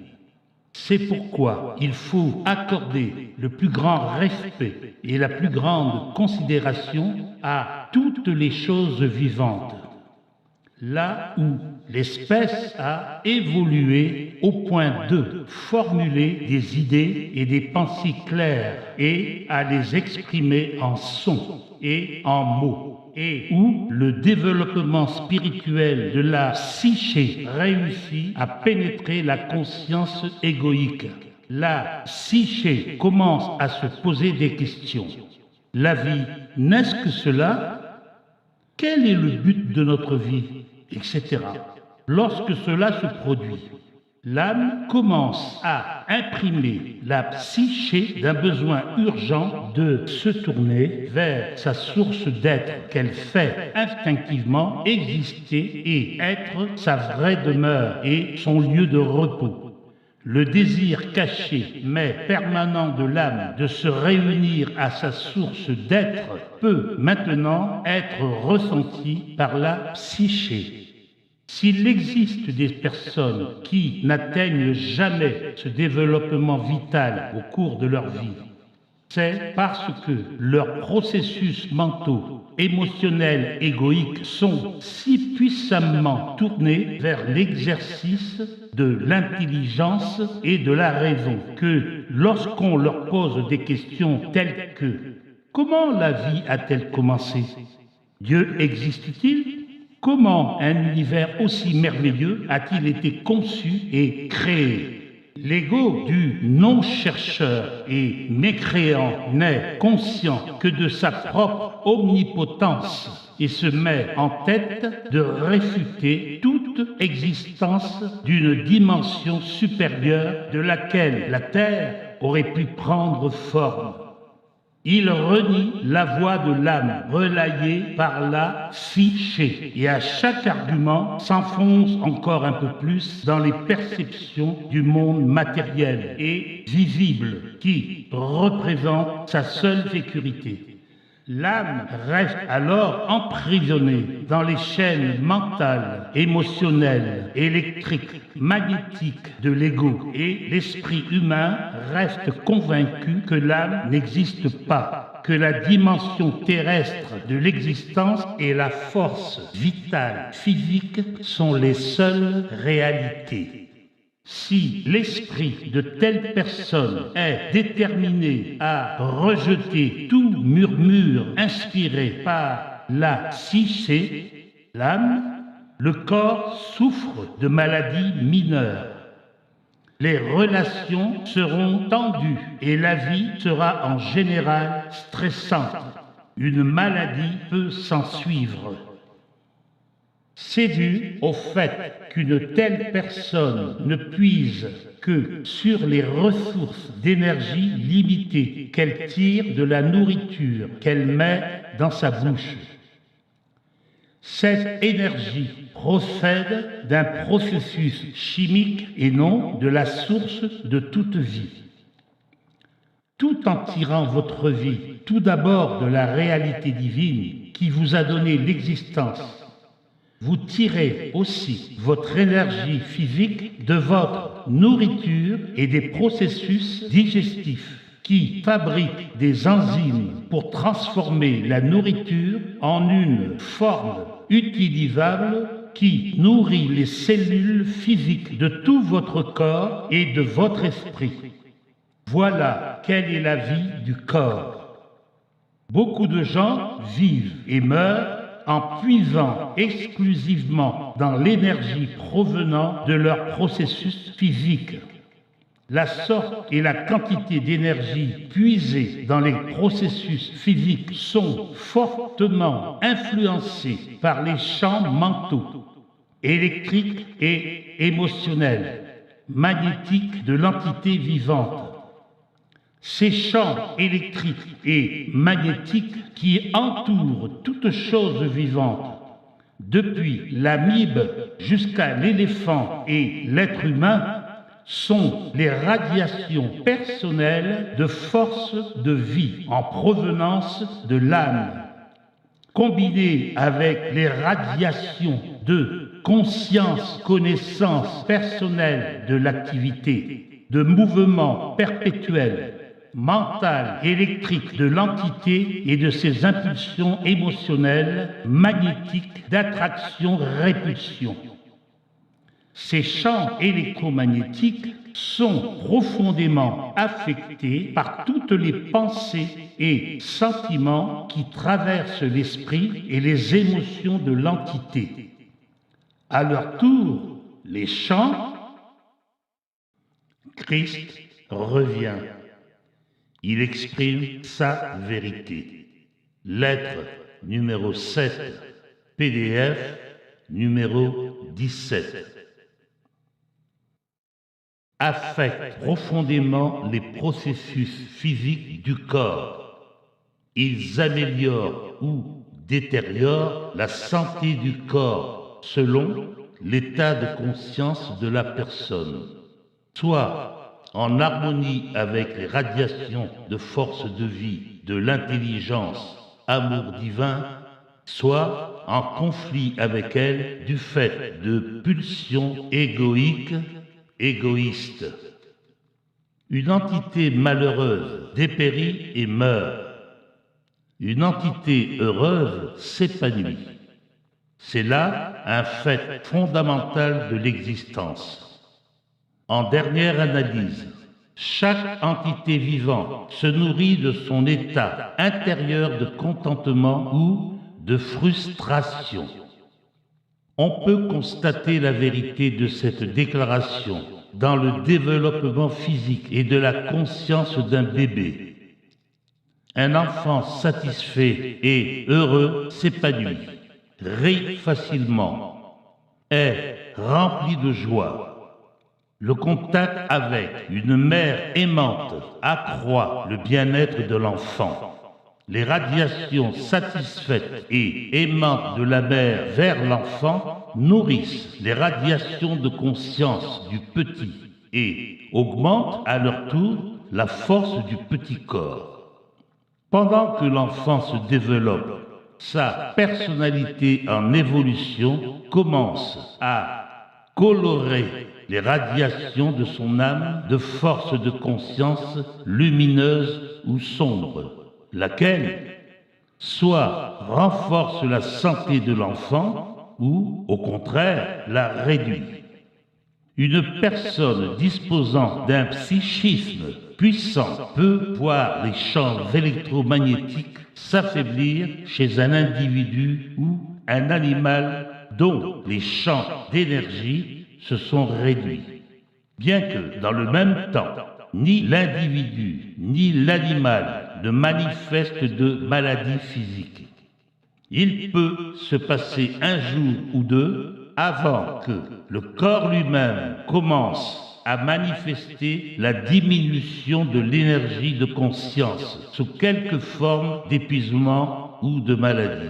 C'est pourquoi il faut accorder le plus grand respect et la plus grande considération à toutes les choses vivantes. Là où l'espèce a évolué au point de formuler des idées et des pensées claires et à les exprimer en sons et en mots, et où le développement spirituel de la psyché réussit à pénétrer la conscience égoïque. La psyché commence à se poser des questions. La vie, n'est-ce que cela? Quel est le but de notre vie? Etc. Lorsque cela se produit, l'âme commence à imprimer la psyché d'un besoin urgent de se tourner vers sa source d'être qu'elle fait instinctivement exister et être sa vraie demeure et son lieu de repos. Le désir caché mais permanent de l'âme de se réunir à sa source d'être peut maintenant être ressenti par la psyché. S'il existe des personnes qui n'atteignent jamais ce développement vital au cours de leur vie, c'est parce que leurs processus mentaux, émotionnels, égoïques sont si puissamment tournés vers l'exercice de l'intelligence et de la raison que lorsqu'on leur pose des questions telles que « Comment la vie a-t-elle commencé ? Dieu existe-t-il ? Comment un univers aussi merveilleux a-t-il été conçu et créé ?» L'ego du non-chercheur et mécréant n'est conscient que de sa propre omnipotence et se met en tête de réfuter toute existence d'une dimension supérieure de laquelle la Terre aurait pu prendre forme. Il renie la voix de l'âme relayée par la psyché et à chaque argument s'enfonce encore un peu plus dans les perceptions du monde matériel et visible qui représente sa seule sécurité. L'âme reste alors emprisonnée dans les chaînes mentales, émotionnelles, électriques, magnétiques de l'ego et l'esprit humain reste convaincu que l'âme n'existe pas, que la dimension terrestre de l'existence et la force vitale physique sont les seules réalités. Si l'esprit de telle personne est déterminé à rejeter tout murmure inspiré par la psyché, l'âme, le corps souffre de maladies mineures. Les relations seront tendues et la vie sera en général stressante. Une maladie peut s'en suivre. C'est dû au fait qu'une telle personne ne puise que sur les ressources d'énergie limitées qu'elle tire de la nourriture qu'elle met dans sa bouche. Cette énergie procède d'un processus chimique et non de la source de toute vie. Tout en tirant votre vie, tout d'abord de la réalité divine qui vous a donné l'existence, vous tirez aussi votre énergie physique de votre nourriture et des processus digestifs qui fabriquent des enzymes pour transformer la nourriture en une forme utilisable qui nourrit les cellules physiques de tout votre corps et de votre esprit. Voilà quelle est la vie du corps. Beaucoup de gens vivent et meurent en puisant exclusivement dans l'énergie provenant de leur processus physique. La sorte et la quantité d'énergie puisée dans les processus physiques sont fortement influencées par les champs mentaux, électriques et émotionnels, magnétiques de l'entité vivante. Ces champs électriques et magnétiques qui entourent toute chose vivante, depuis l'amibe jusqu'à l'éléphant et l'être humain, sont les radiations personnelles de force de vie en provenance de l'âme, combinées avec les radiations de conscience, connaissance personnelle de l'activité, de mouvement perpétuel, mental, électrique de l'entité et de ses impulsions émotionnelles, magnétiques, d'attraction-répulsion. Ces champs électromagnétiques sont profondément affectés par toutes les pensées et sentiments qui traversent l'esprit et les émotions de l'entité. À leur tour, les champs, Christ revient. Il exprime sa vérité. Lettre numéro 7, PDF numéro 17. Affectent profondément les processus physiques du corps. Ils améliorent ou détériorent la santé du corps selon l'état de conscience de la personne, soit en harmonie avec les radiations de force de vie, de l'intelligence, amour divin, soit en conflit avec elle du fait de pulsions égoïstes. Une entité malheureuse dépérit et meurt. Une entité heureuse s'épanouit. C'est là un fait fondamental de l'existence. En dernière analyse, chaque entité vivante se nourrit de son état intérieur de contentement ou de frustration. On peut constater la vérité de cette déclaration dans le développement physique et de la conscience d'un bébé. Un enfant satisfait et heureux s'épanouit, rit facilement, est rempli de joie. Le contact avec une mère aimante accroît le bien-être de l'enfant. Les radiations satisfaites et aimantes de la mère vers l'enfant nourrissent les radiations de conscience du petit et augmentent à leur tour la force du petit corps. Pendant que l'enfant se développe, sa personnalité en évolution commence à colorer les radiations de son âme de force de conscience lumineuse ou sombre, laquelle soit renforce la santé de l'enfant ou, au contraire, la réduit. Une personne disposant d'un psychisme puissant peut voir les champs électromagnétiques s'affaiblir chez un individu ou un animal dont les champs d'énergie se sont réduits. Bien que, dans le même temps, ni l'individu ni l'animal ne manifestent de maladie physique. Il peut se passer un jour ou deux avant que le corps lui-même commence à manifester la diminution de l'énergie de conscience sous quelque forme d'épuisement ou de maladie.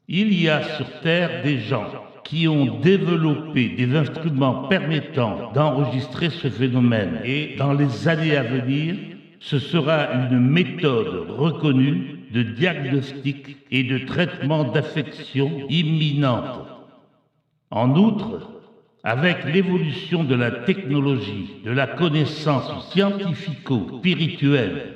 Il y a sur Terre des gens qui ont développé des instruments permettant d'enregistrer ce phénomène et dans les années à venir, ce sera une méthode reconnue de diagnostic et de traitement d'affections imminentes. En outre, avec l'évolution de la technologie, de la connaissance scientifico-spirituelle,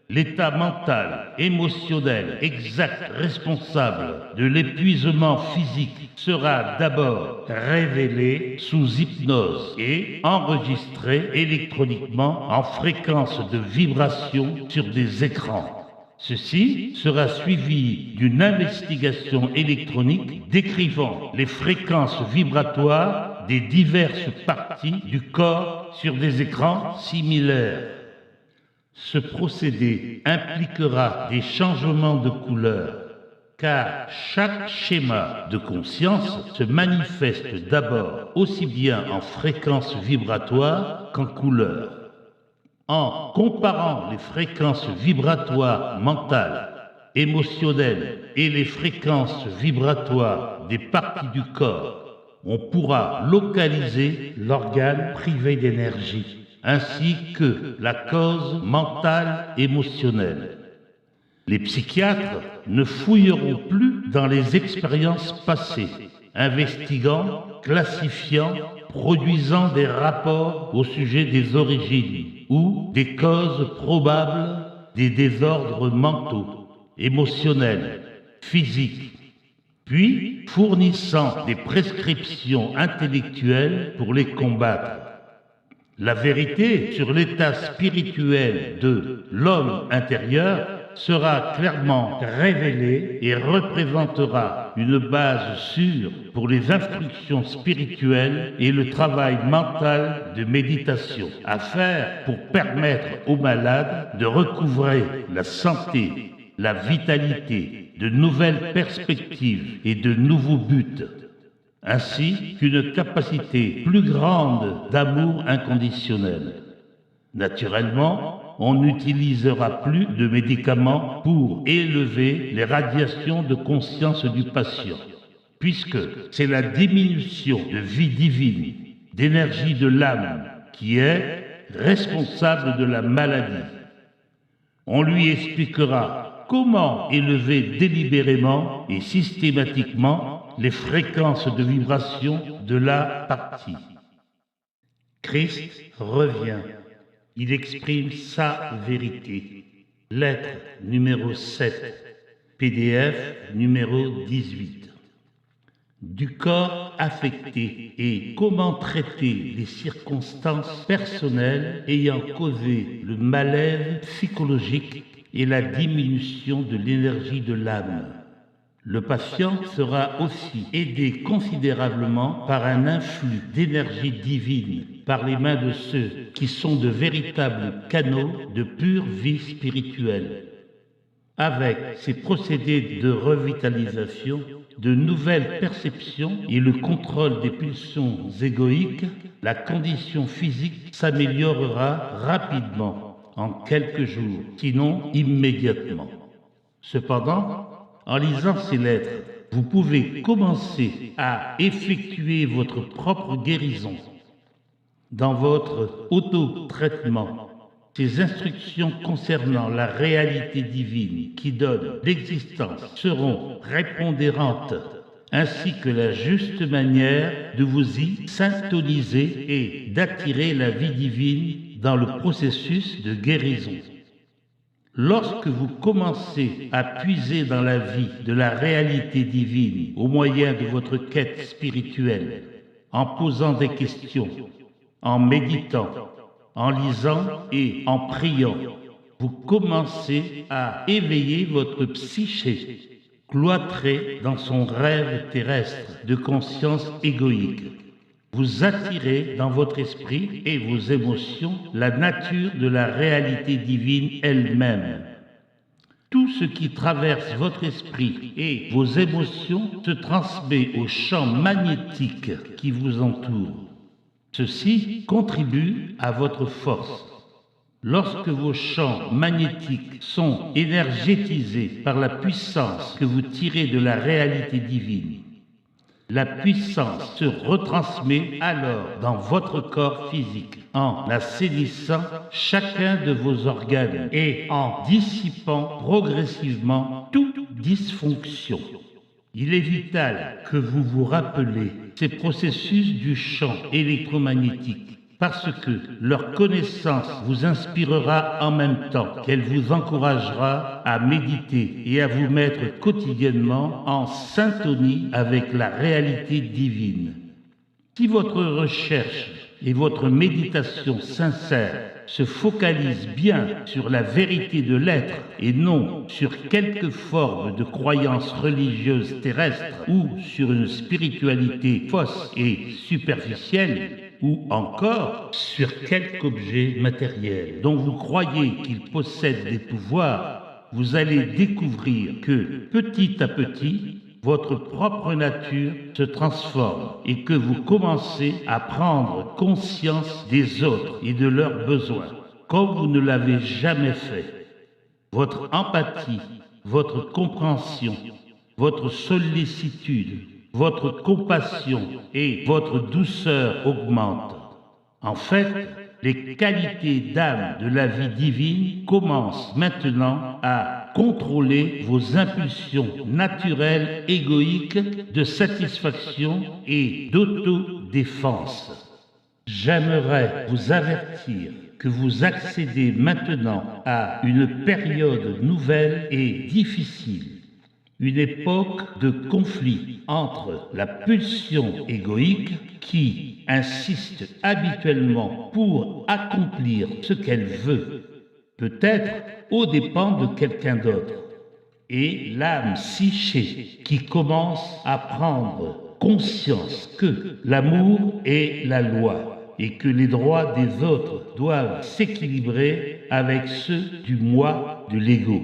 l'état mental, émotionnel, exact, responsable de l'épuisement physique sera d'abord révélé sous hypnose et enregistré électroniquement en fréquence de vibration sur des écrans. Ceci sera suivi d'une investigation électronique décrivant les fréquences vibratoires des diverses parties du corps sur des écrans similaires. Ce procédé impliquera des changements de couleur, car chaque schéma de conscience se manifeste d'abord aussi bien en fréquence vibratoire qu'en couleur. En comparant les fréquences vibratoires mentales, émotionnelles et les fréquences vibratoires des parties du corps, on pourra localiser l'organe privé d'énergie, ainsi que la cause mentale émotionnelle. Les psychiatres ne fouilleront plus dans les expériences passées, investiguant, classifiant, produisant des rapports au sujet des origines ou des causes probables des désordres mentaux, émotionnels, physiques, puis fournissant des prescriptions intellectuelles pour les combattre. La vérité sur l'état spirituel de l'homme intérieur sera clairement révélée et représentera une base sûre pour les instructions spirituelles et le travail mental de méditation à faire pour permettre aux malades de recouvrer la santé, la vitalité, de nouvelles perspectives et de nouveaux buts, ainsi qu'une capacité plus grande d'amour inconditionnel. Naturellement, on n'utilisera plus de médicaments pour élever les radiations de conscience du patient, puisque c'est la diminution de vie divine, d'énergie de l'âme, qui est responsable de la maladie. On lui expliquera comment élever délibérément et systématiquement les fréquences de vibration de la partie. Christ revient. Il exprime sa vérité. Lettre numéro 7, PDF numéro 18. Du corps affecté et comment traiter les circonstances personnelles ayant causé le malaise psychologique et la diminution de l'énergie de l'âme. Le patient sera aussi aidé considérablement par un influx d'énergie divine par les mains de ceux qui sont de véritables canaux de pure vie spirituelle. Avec ces procédés de revitalisation, de nouvelles perceptions et le contrôle des pulsions égoïques, la condition physique s'améliorera rapidement, en quelques jours, sinon immédiatement. Cependant, en lisant ces lettres, vous pouvez commencer à effectuer votre propre guérison. Dans votre auto-traitement, ces instructions concernant la réalité divine qui donne l'existence seront prépondérantes, ainsi que la juste manière de vous y syntoniser et d'attirer la vie divine dans le processus de guérison. Lorsque vous commencez à puiser dans la vie de la réalité divine au moyen de votre quête spirituelle, en posant des questions, en méditant, en lisant et en priant, vous commencez à éveiller votre psyché, cloîtrée dans son rêve terrestre de conscience égoïque. Vous attirez dans votre esprit et vos émotions la nature de la réalité divine elle-même. Tout ce qui traverse votre esprit et vos émotions se transmet au champ magnétique qui vous entoure. Ceci contribue à votre force. Lorsque vos champs magnétiques sont énergétisés par la puissance que vous tirez de la réalité divine, la puissance se retransmet alors dans votre corps physique en assainissant chacun de vos organes et en dissipant progressivement toute dysfonction. Il est vital que vous vous rappelez ces processus du champ électromagnétique parce que leur connaissance vous inspirera en même temps qu'elle vous encouragera à méditer et à vous mettre quotidiennement en syntonie avec la réalité divine. Si votre recherche et votre méditation sincère se focalisent bien sur la vérité de l'être et non sur quelque forme de croyance religieuse terrestre ou sur une spiritualité fausse et superficielle, ou encore sur quelque objet matériel dont vous croyez qu'il possède des pouvoirs, vous allez découvrir que petit à petit, votre propre nature se transforme et que vous commencez à prendre conscience des autres et de leurs besoins, comme vous ne l'avez jamais fait. Votre empathie, votre compréhension, votre sollicitude, votre compassion et votre douceur augmentent. En fait, les qualités d'âme de la vie divine commencent maintenant à contrôler vos impulsions naturelles égoïques de satisfaction et d'autodéfense. J'aimerais vous avertir que vous accédez maintenant à une période nouvelle et difficile. Une époque de conflit entre la pulsion égoïque qui insiste habituellement pour accomplir ce qu'elle veut, peut-être aux dépens de quelqu'un d'autre, et l'âme psyché qui commence à prendre conscience que l'amour est la loi et que les droits des autres doivent s'équilibrer avec ceux du moi de l'ego.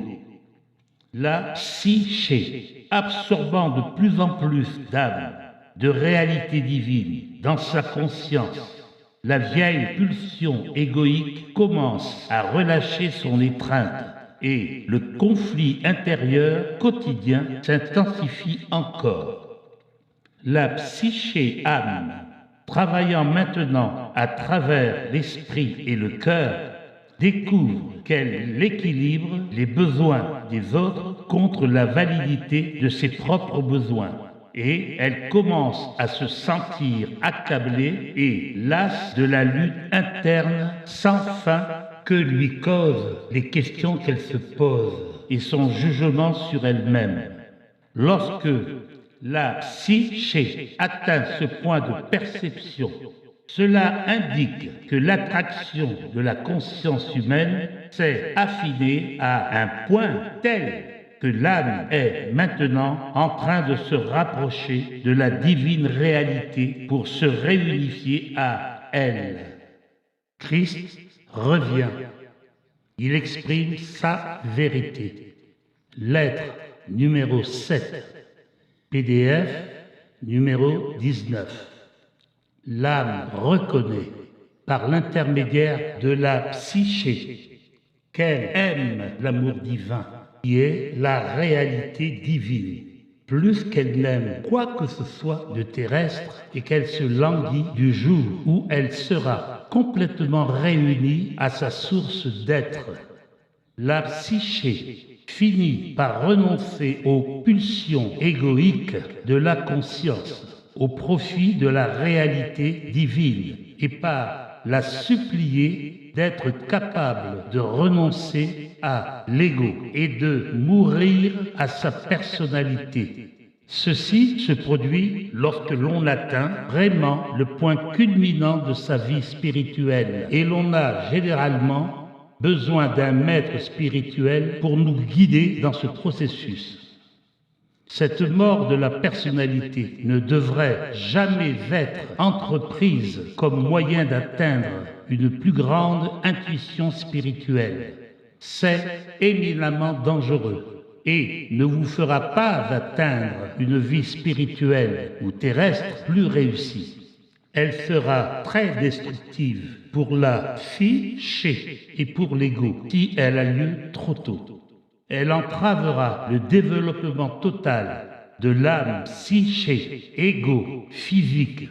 La psyché, absorbant de plus en plus d'âme, de réalité divine dans sa conscience, la vieille pulsion égoïque commence à relâcher son étreinte et le conflit intérieur quotidien s'intensifie encore. La psyché âme, travaillant maintenant à travers l'esprit et le cœur, découvre qu'elle équilibre les besoins des autres contre la validité de ses propres besoins. Et elle commence à se sentir accablée et lasse de la lutte interne sans fin que lui causent les questions qu'elle se pose et son jugement sur elle-même. Lorsque la psyché atteint ce point de perception, cela indique que l'attraction de la conscience humaine s'est affinée à un point tel que l'âme est maintenant en train de se rapprocher de la divine réalité pour se réunifier à elle. Christ revient. Il exprime sa vérité. Lettre numéro 7, PDF numéro 19. L'âme reconnaît, par l'intermédiaire de la psyché, qu'elle aime l'amour divin, qui est la réalité divine, plus qu'elle n'aime quoi que ce soit de terrestre et qu'elle se languit du jour où elle sera complètement réunie à sa source d'être. La psyché finit par renoncer aux pulsions égoïques de la conscience au profit de la réalité divine et par la supplier d'être capable de renoncer à l'ego et de mourir à sa personnalité. Ceci se produit lorsque l'on atteint vraiment le point culminant de sa vie spirituelle et l'on a généralement besoin d'un maître spirituel pour nous guider dans ce processus. Cette mort de la personnalité ne devrait jamais être entreprise comme moyen d'atteindre une plus grande intuition spirituelle. C'est éminemment dangereux et ne vous fera pas atteindre une vie spirituelle ou terrestre plus réussie. Elle sera très destructive pour la psyché et pour l'ego si elle a lieu trop tôt. Elle entravera le développement total de l'âme psyché, égo, physique.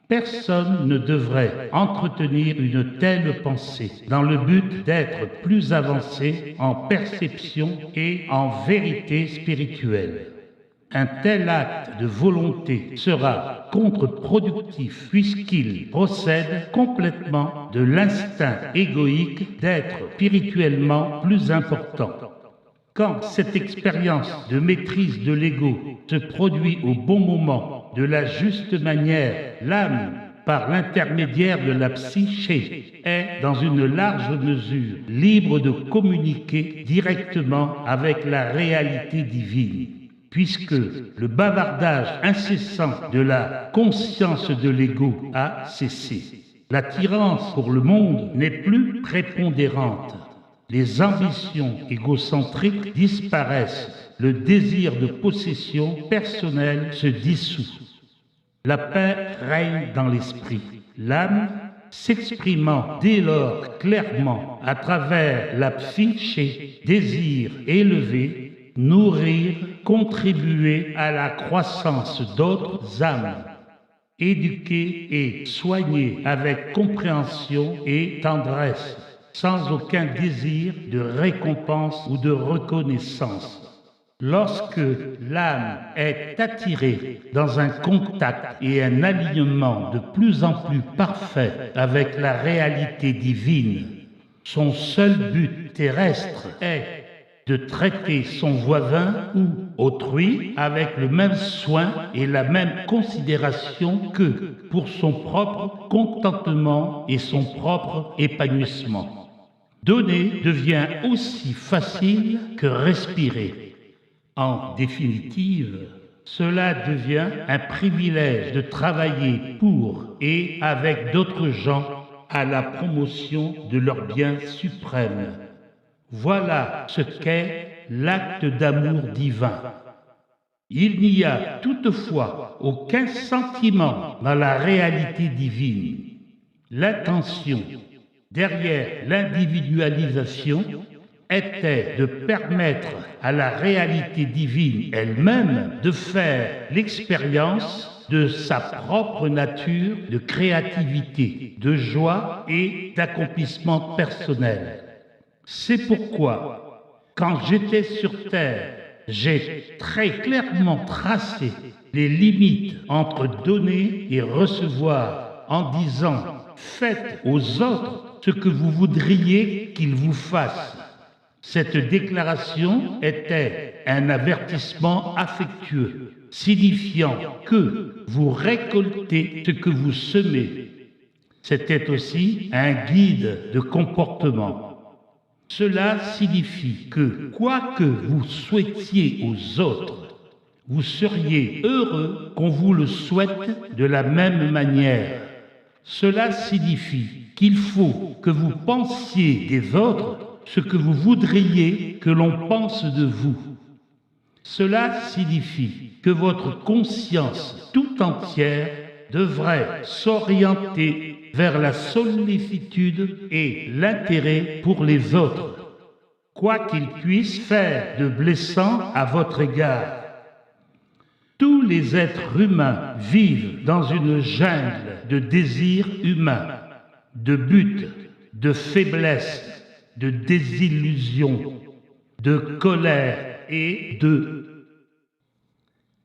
Personne ne devrait entretenir une telle pensée dans le but d'être plus avancé en perception et en vérité spirituelle. Un tel acte de volonté sera contre-productif puisqu'il procède complètement de l'instinct égoïque d'être spirituellement plus important. Quand cette expérience de maîtrise de l'ego se produit au bon moment, de la juste manière, l'âme, par l'intermédiaire de la psyché, est dans une large mesure libre de communiquer directement avec la réalité divine, puisque le bavardage incessant de la conscience de l'ego a cessé. L'attirance pour le monde n'est plus prépondérante. Les ambitions égocentriques disparaissent, le désir de possession personnelle se dissout. La paix règne dans l'esprit. L'âme, s'exprimant dès lors clairement à travers la psyché, désire élever, nourrir, contribuer à la croissance d'autres âmes, éduquer et soigner avec compréhension et tendresse, sans aucun désir de récompense ou de reconnaissance. Lorsque l'âme est attirée dans un contact et un alignement de plus en plus parfait avec la réalité divine, son seul but terrestre est de traiter son voisin ou autrui avec le même soin et la même considération que pour son propre contentement et son propre épanouissement. Donner devient aussi facile que respirer. En définitive, cela devient un privilège de travailler pour et avec d'autres gens à la promotion de leur bien suprême. Voilà ce qu'est l'acte d'amour divin. Il n'y a toutefois aucun sentiment dans la réalité divine. L'intention derrière l'individualisation était de permettre à la réalité divine elle-même de faire l'expérience de sa propre nature de créativité, de joie et d'accomplissement personnel. C'est pourquoi, quand j'étais sur Terre, j'ai très clairement tracé les limites entre donner et recevoir en disant « Faites aux autres ce que vous voudriez qu'ils vous fassent ». Cette déclaration était un avertissement affectueux, signifiant que vous récoltez ce que vous semez. C'était aussi un guide de comportement. Cela signifie que, quoi que vous souhaitiez aux autres, vous seriez heureux qu'on vous le souhaite de la même manière. Cela signifie qu'il faut que vous pensiez des autres ce que vous voudriez que l'on pense de vous. Cela signifie que votre conscience tout entière devrait s'orienter vers la sollicitude et l'intérêt pour les autres, quoi qu'ils puissent faire de blessant à votre égard. Tous les êtres humains vivent dans une jungle de désirs humains, de buts, de faiblesse, de désillusion, de colère et de...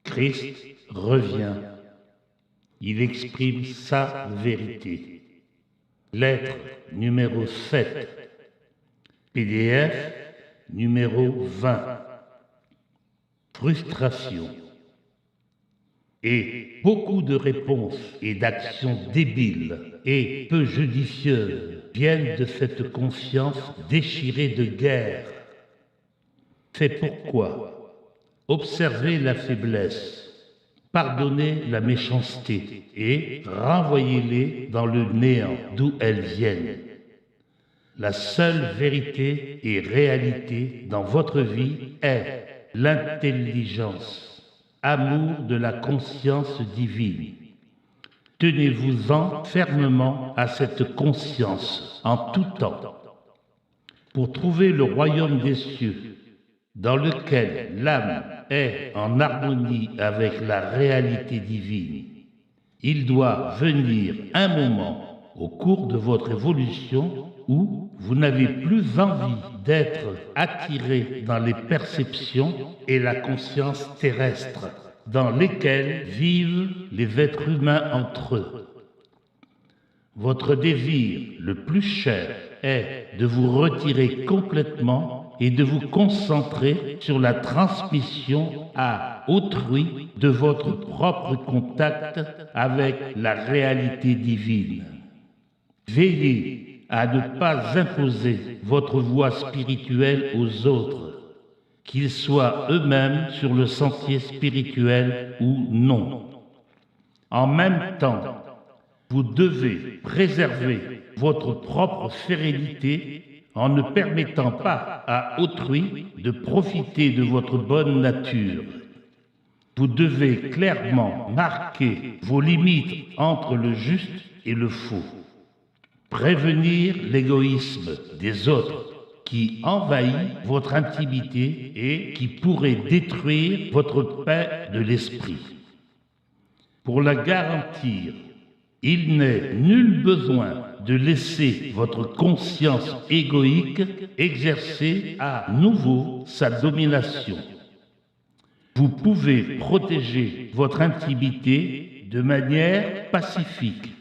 Christ revient. Il exprime sa vérité. Lettre numéro 7, PDF numéro 20. Frustration. Et beaucoup de réponses et d'actions débiles et peu judicieuses viennent de cette conscience déchirée de guerre. C'est pourquoi observez la faiblesse, pardonnez la méchanceté et renvoyez-les dans le néant d'où elles viennent. La seule vérité et réalité dans votre vie est l'intelligence. Amour de la conscience divine. Tenez-vous-en fermement à cette conscience en tout temps. Pour trouver le royaume des cieux, dans lequel l'âme est en harmonie avec la réalité divine, il doit venir un moment au cours de votre évolution où vous n'avez plus envie d'être attiré dans les perceptions et la conscience terrestre dans lesquelles vivent les êtres humains entre eux. Votre désir le plus cher est de vous retirer complètement et de vous concentrer sur la transmission à autrui de votre propre contact avec la réalité divine. Veillez à ne pas imposer votre voie spirituelle aux autres, qu'ils soient eux-mêmes sur le sentier spirituel ou non. En même temps, vous devez préserver votre propre sérénité en ne permettant pas à autrui de profiter de votre bonne nature. Vous devez clairement marquer vos limites entre le juste et le faux. Prévenir l'égoïsme des autres qui envahit votre intimité et qui pourrait détruire votre paix de l'esprit. Pour la garantir, il n'est nul besoin de laisser votre conscience égoïque exercer à nouveau sa domination. Vous pouvez protéger votre intimité de manière pacifique.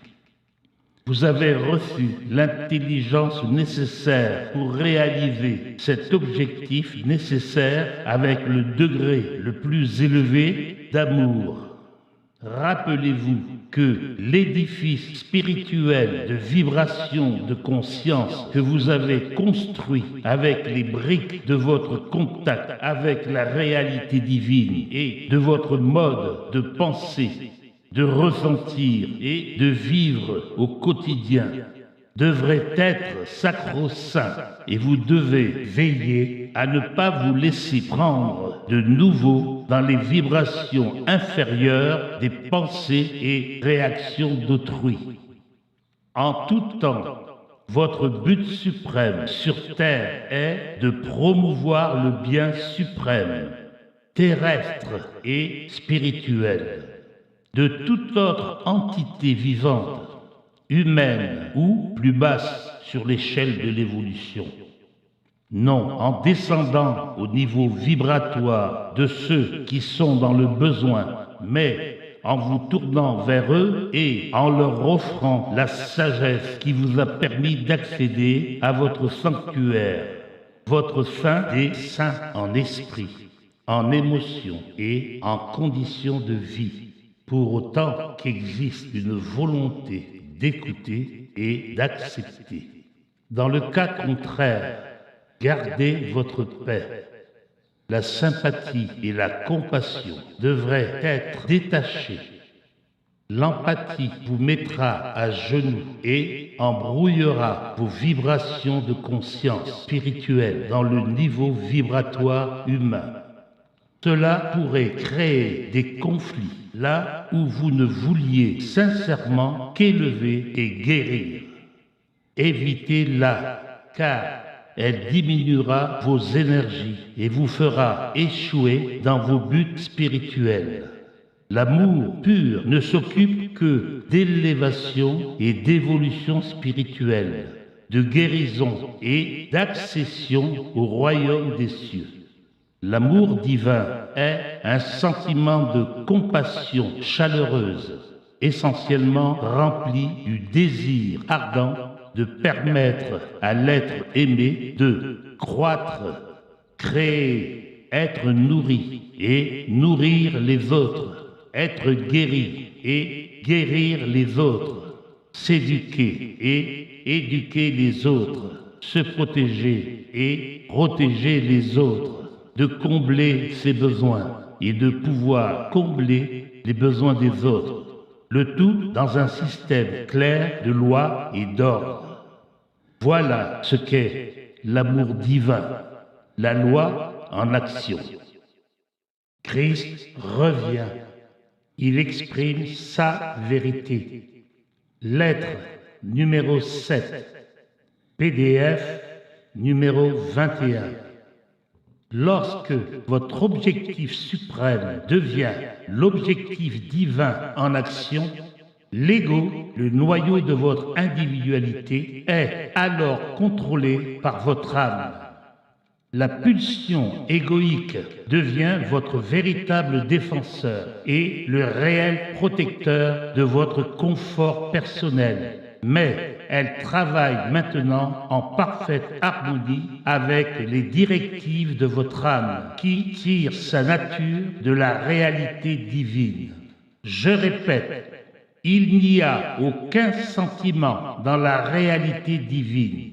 Vous avez reçu l'intelligence nécessaire pour réaliser cet objectif nécessaire avec le degré le plus élevé d'amour. Rappelez-vous que l'édifice spirituel de vibration de conscience que vous avez construit avec les briques de votre contact avec la réalité divine et de votre mode de penser, de ressentir et de vivre au quotidien devrait être sacro-saint et vous devez veiller à ne pas vous laisser prendre de nouveau dans les vibrations inférieures des pensées et réactions d'autrui. En tout temps, votre but suprême sur Terre est de promouvoir le bien suprême, terrestre et spirituel, de toute autre entité vivante, humaine ou plus basse sur l'échelle de l'évolution. Non, en descendant au niveau vibratoire de ceux qui sont dans le besoin, mais en vous tournant vers eux et en leur offrant la sagesse qui vous a permis d'accéder à votre sanctuaire, votre saint des saints en esprit, en émotion et en condition de vie, pour autant qu'existe une volonté d'écouter et d'accepter. Dans le cas contraire, gardez votre paix. La sympathie et la compassion devraient être détachées. L'empathie vous mettra à genoux et embrouillera vos vibrations de conscience spirituelle dans le niveau vibratoire humain. Cela pourrait créer des conflits là où vous ne vouliez sincèrement qu'élever et guérir. Évitez-la, car elle diminuera vos énergies et vous fera échouer dans vos buts spirituels. L'amour pur ne s'occupe que d'élévation et d'évolution spirituelle, de guérison et d'accession au royaume des cieux. L'amour divin est un sentiment de compassion chaleureuse, essentiellement rempli du désir ardent de permettre à l'être aimé de croître, créer, être nourri et nourrir les autres, être guéri et guérir les autres, s'éduquer et éduquer les autres, se protéger et protéger les autres, de combler ses besoins et de pouvoir combler les besoins des autres, le tout dans un système clair de lois et d'ordre. Voilà ce qu'est l'amour divin, la loi en action. Christ revient, il exprime sa vérité. Lettre numéro 7, PDF numéro 21. Lorsque votre objectif suprême devient l'objectif divin en action, l'ego, le noyau de votre individualité, est alors contrôlé par votre âme. La pulsion égoïque devient votre véritable défenseur et le réel protecteur de votre confort personnel. Mais elle travaille maintenant en parfaite harmonie avec les directives de votre âme qui tire sa nature de la réalité divine. Je répète, il n'y a aucun sentiment dans la réalité divine,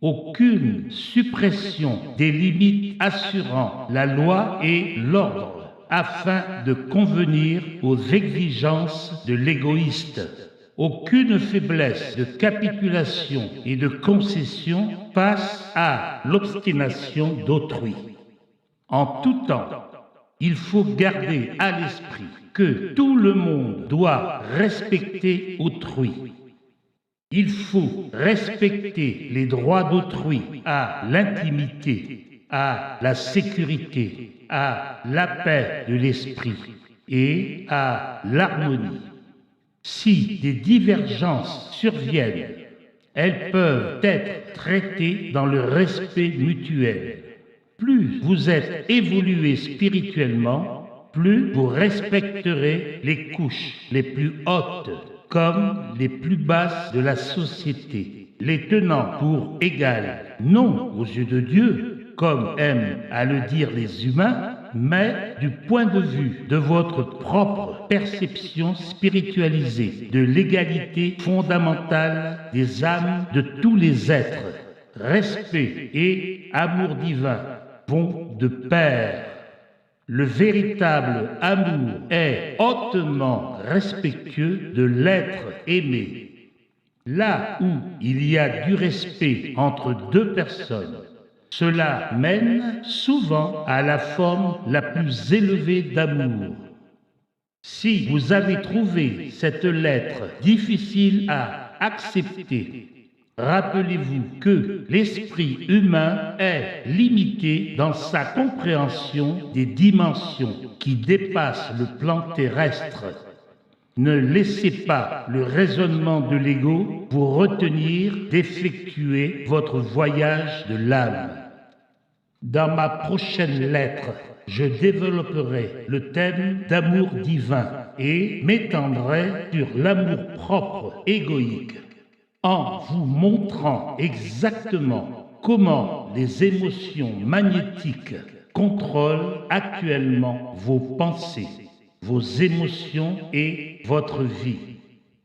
aucune suppression des limites assurant la loi et l'ordre afin de convenir aux exigences de l'égoïste. Aucune faiblesse de capitulation et de concession face à l'obstination d'autrui. En tout temps, il faut garder à l'esprit que tout le monde doit respecter autrui. Il faut respecter les droits d'autrui à l'intimité, à la sécurité, à la paix de l'esprit et à l'harmonie. Si des divergences surviennent, elles peuvent être traitées dans le respect mutuel. Plus vous êtes évolué spirituellement, plus vous respecterez les couches les plus hautes comme les plus basses de la société, les tenant pour égales, non aux yeux de Dieu, comme aiment à le dire les humains, mais du point de vue de votre propre perception spiritualisée de l'égalité fondamentale des âmes de tous les êtres. Respect et amour divin vont de pair. Le véritable amour est hautement respectueux de l'être aimé. Là où il y a du respect entre deux personnes, cela mène souvent à la forme la plus élevée d'amour. Si vous avez trouvé cette lettre difficile à accepter, rappelez-vous que l'esprit humain est limité dans sa compréhension des dimensions qui dépassent le plan terrestre. Ne laissez pas le raisonnement de l'ego vous retenir d'effectuer votre voyage de l'âme. Dans ma prochaine lettre, je développerai le thème d'amour divin et m'étendrai sur l'amour propre égoïque en vous montrant exactement comment les émotions magnétiques contrôlent actuellement vos pensées, vos émotions et votre vie.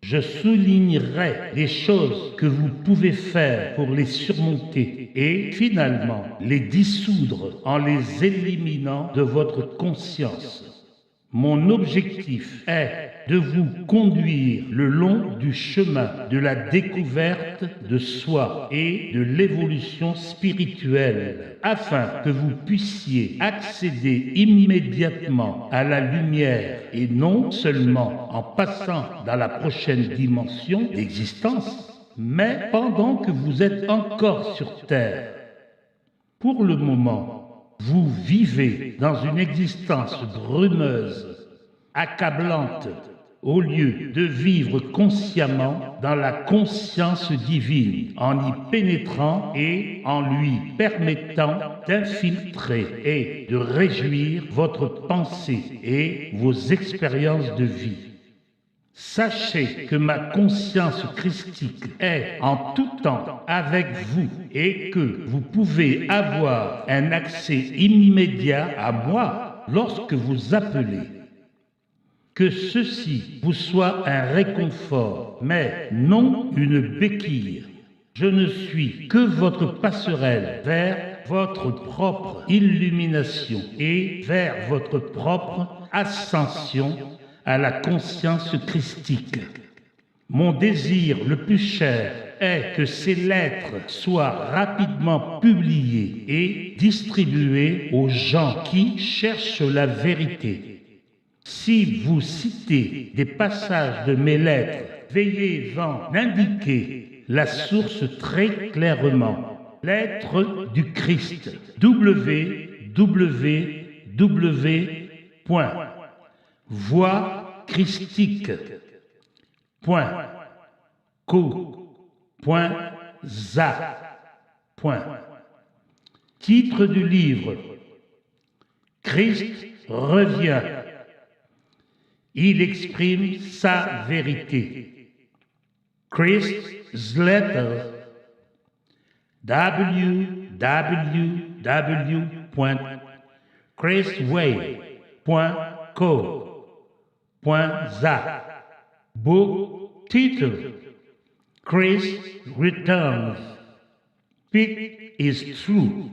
Je soulignerai les choses que vous pouvez faire pour les surmonter et finalement les dissoudre en les éliminant de votre conscience. Mon objectif est de vous conduire le long du chemin de la découverte de soi et de l'évolution spirituelle afin que vous puissiez accéder immédiatement à la lumière et non seulement en passant dans la prochaine dimension d'existence, mais pendant que vous êtes encore sur Terre. Pour le moment, vous vivez dans une existence brumeuse, accablante, au lieu de vivre consciemment dans la conscience divine, en y pénétrant et en lui permettant d'infiltrer et de réjouir votre pensée et vos expériences de vie. Sachez que ma conscience christique est en tout temps avec vous et que vous pouvez avoir un accès immédiat à moi lorsque vous appelez. Que ceci vous soit un réconfort, mais non une béquille. Je ne suis que votre passerelle vers votre propre illumination et vers votre propre ascension à la conscience christique. Mon désir le plus cher est que ces lettres soient rapidement publiées et distribuées aux gens qui cherchent la vérité. Si vous citez des passages de mes lettres, veuillez en indiquer la source très clairement. Lettres du Christ, www.voixchristique.co.za. Titre du livre: Christ revient. Il exprime sa vérité. Christ's letter, www.christway.co.za. Book title: Christ returns. Speak is true.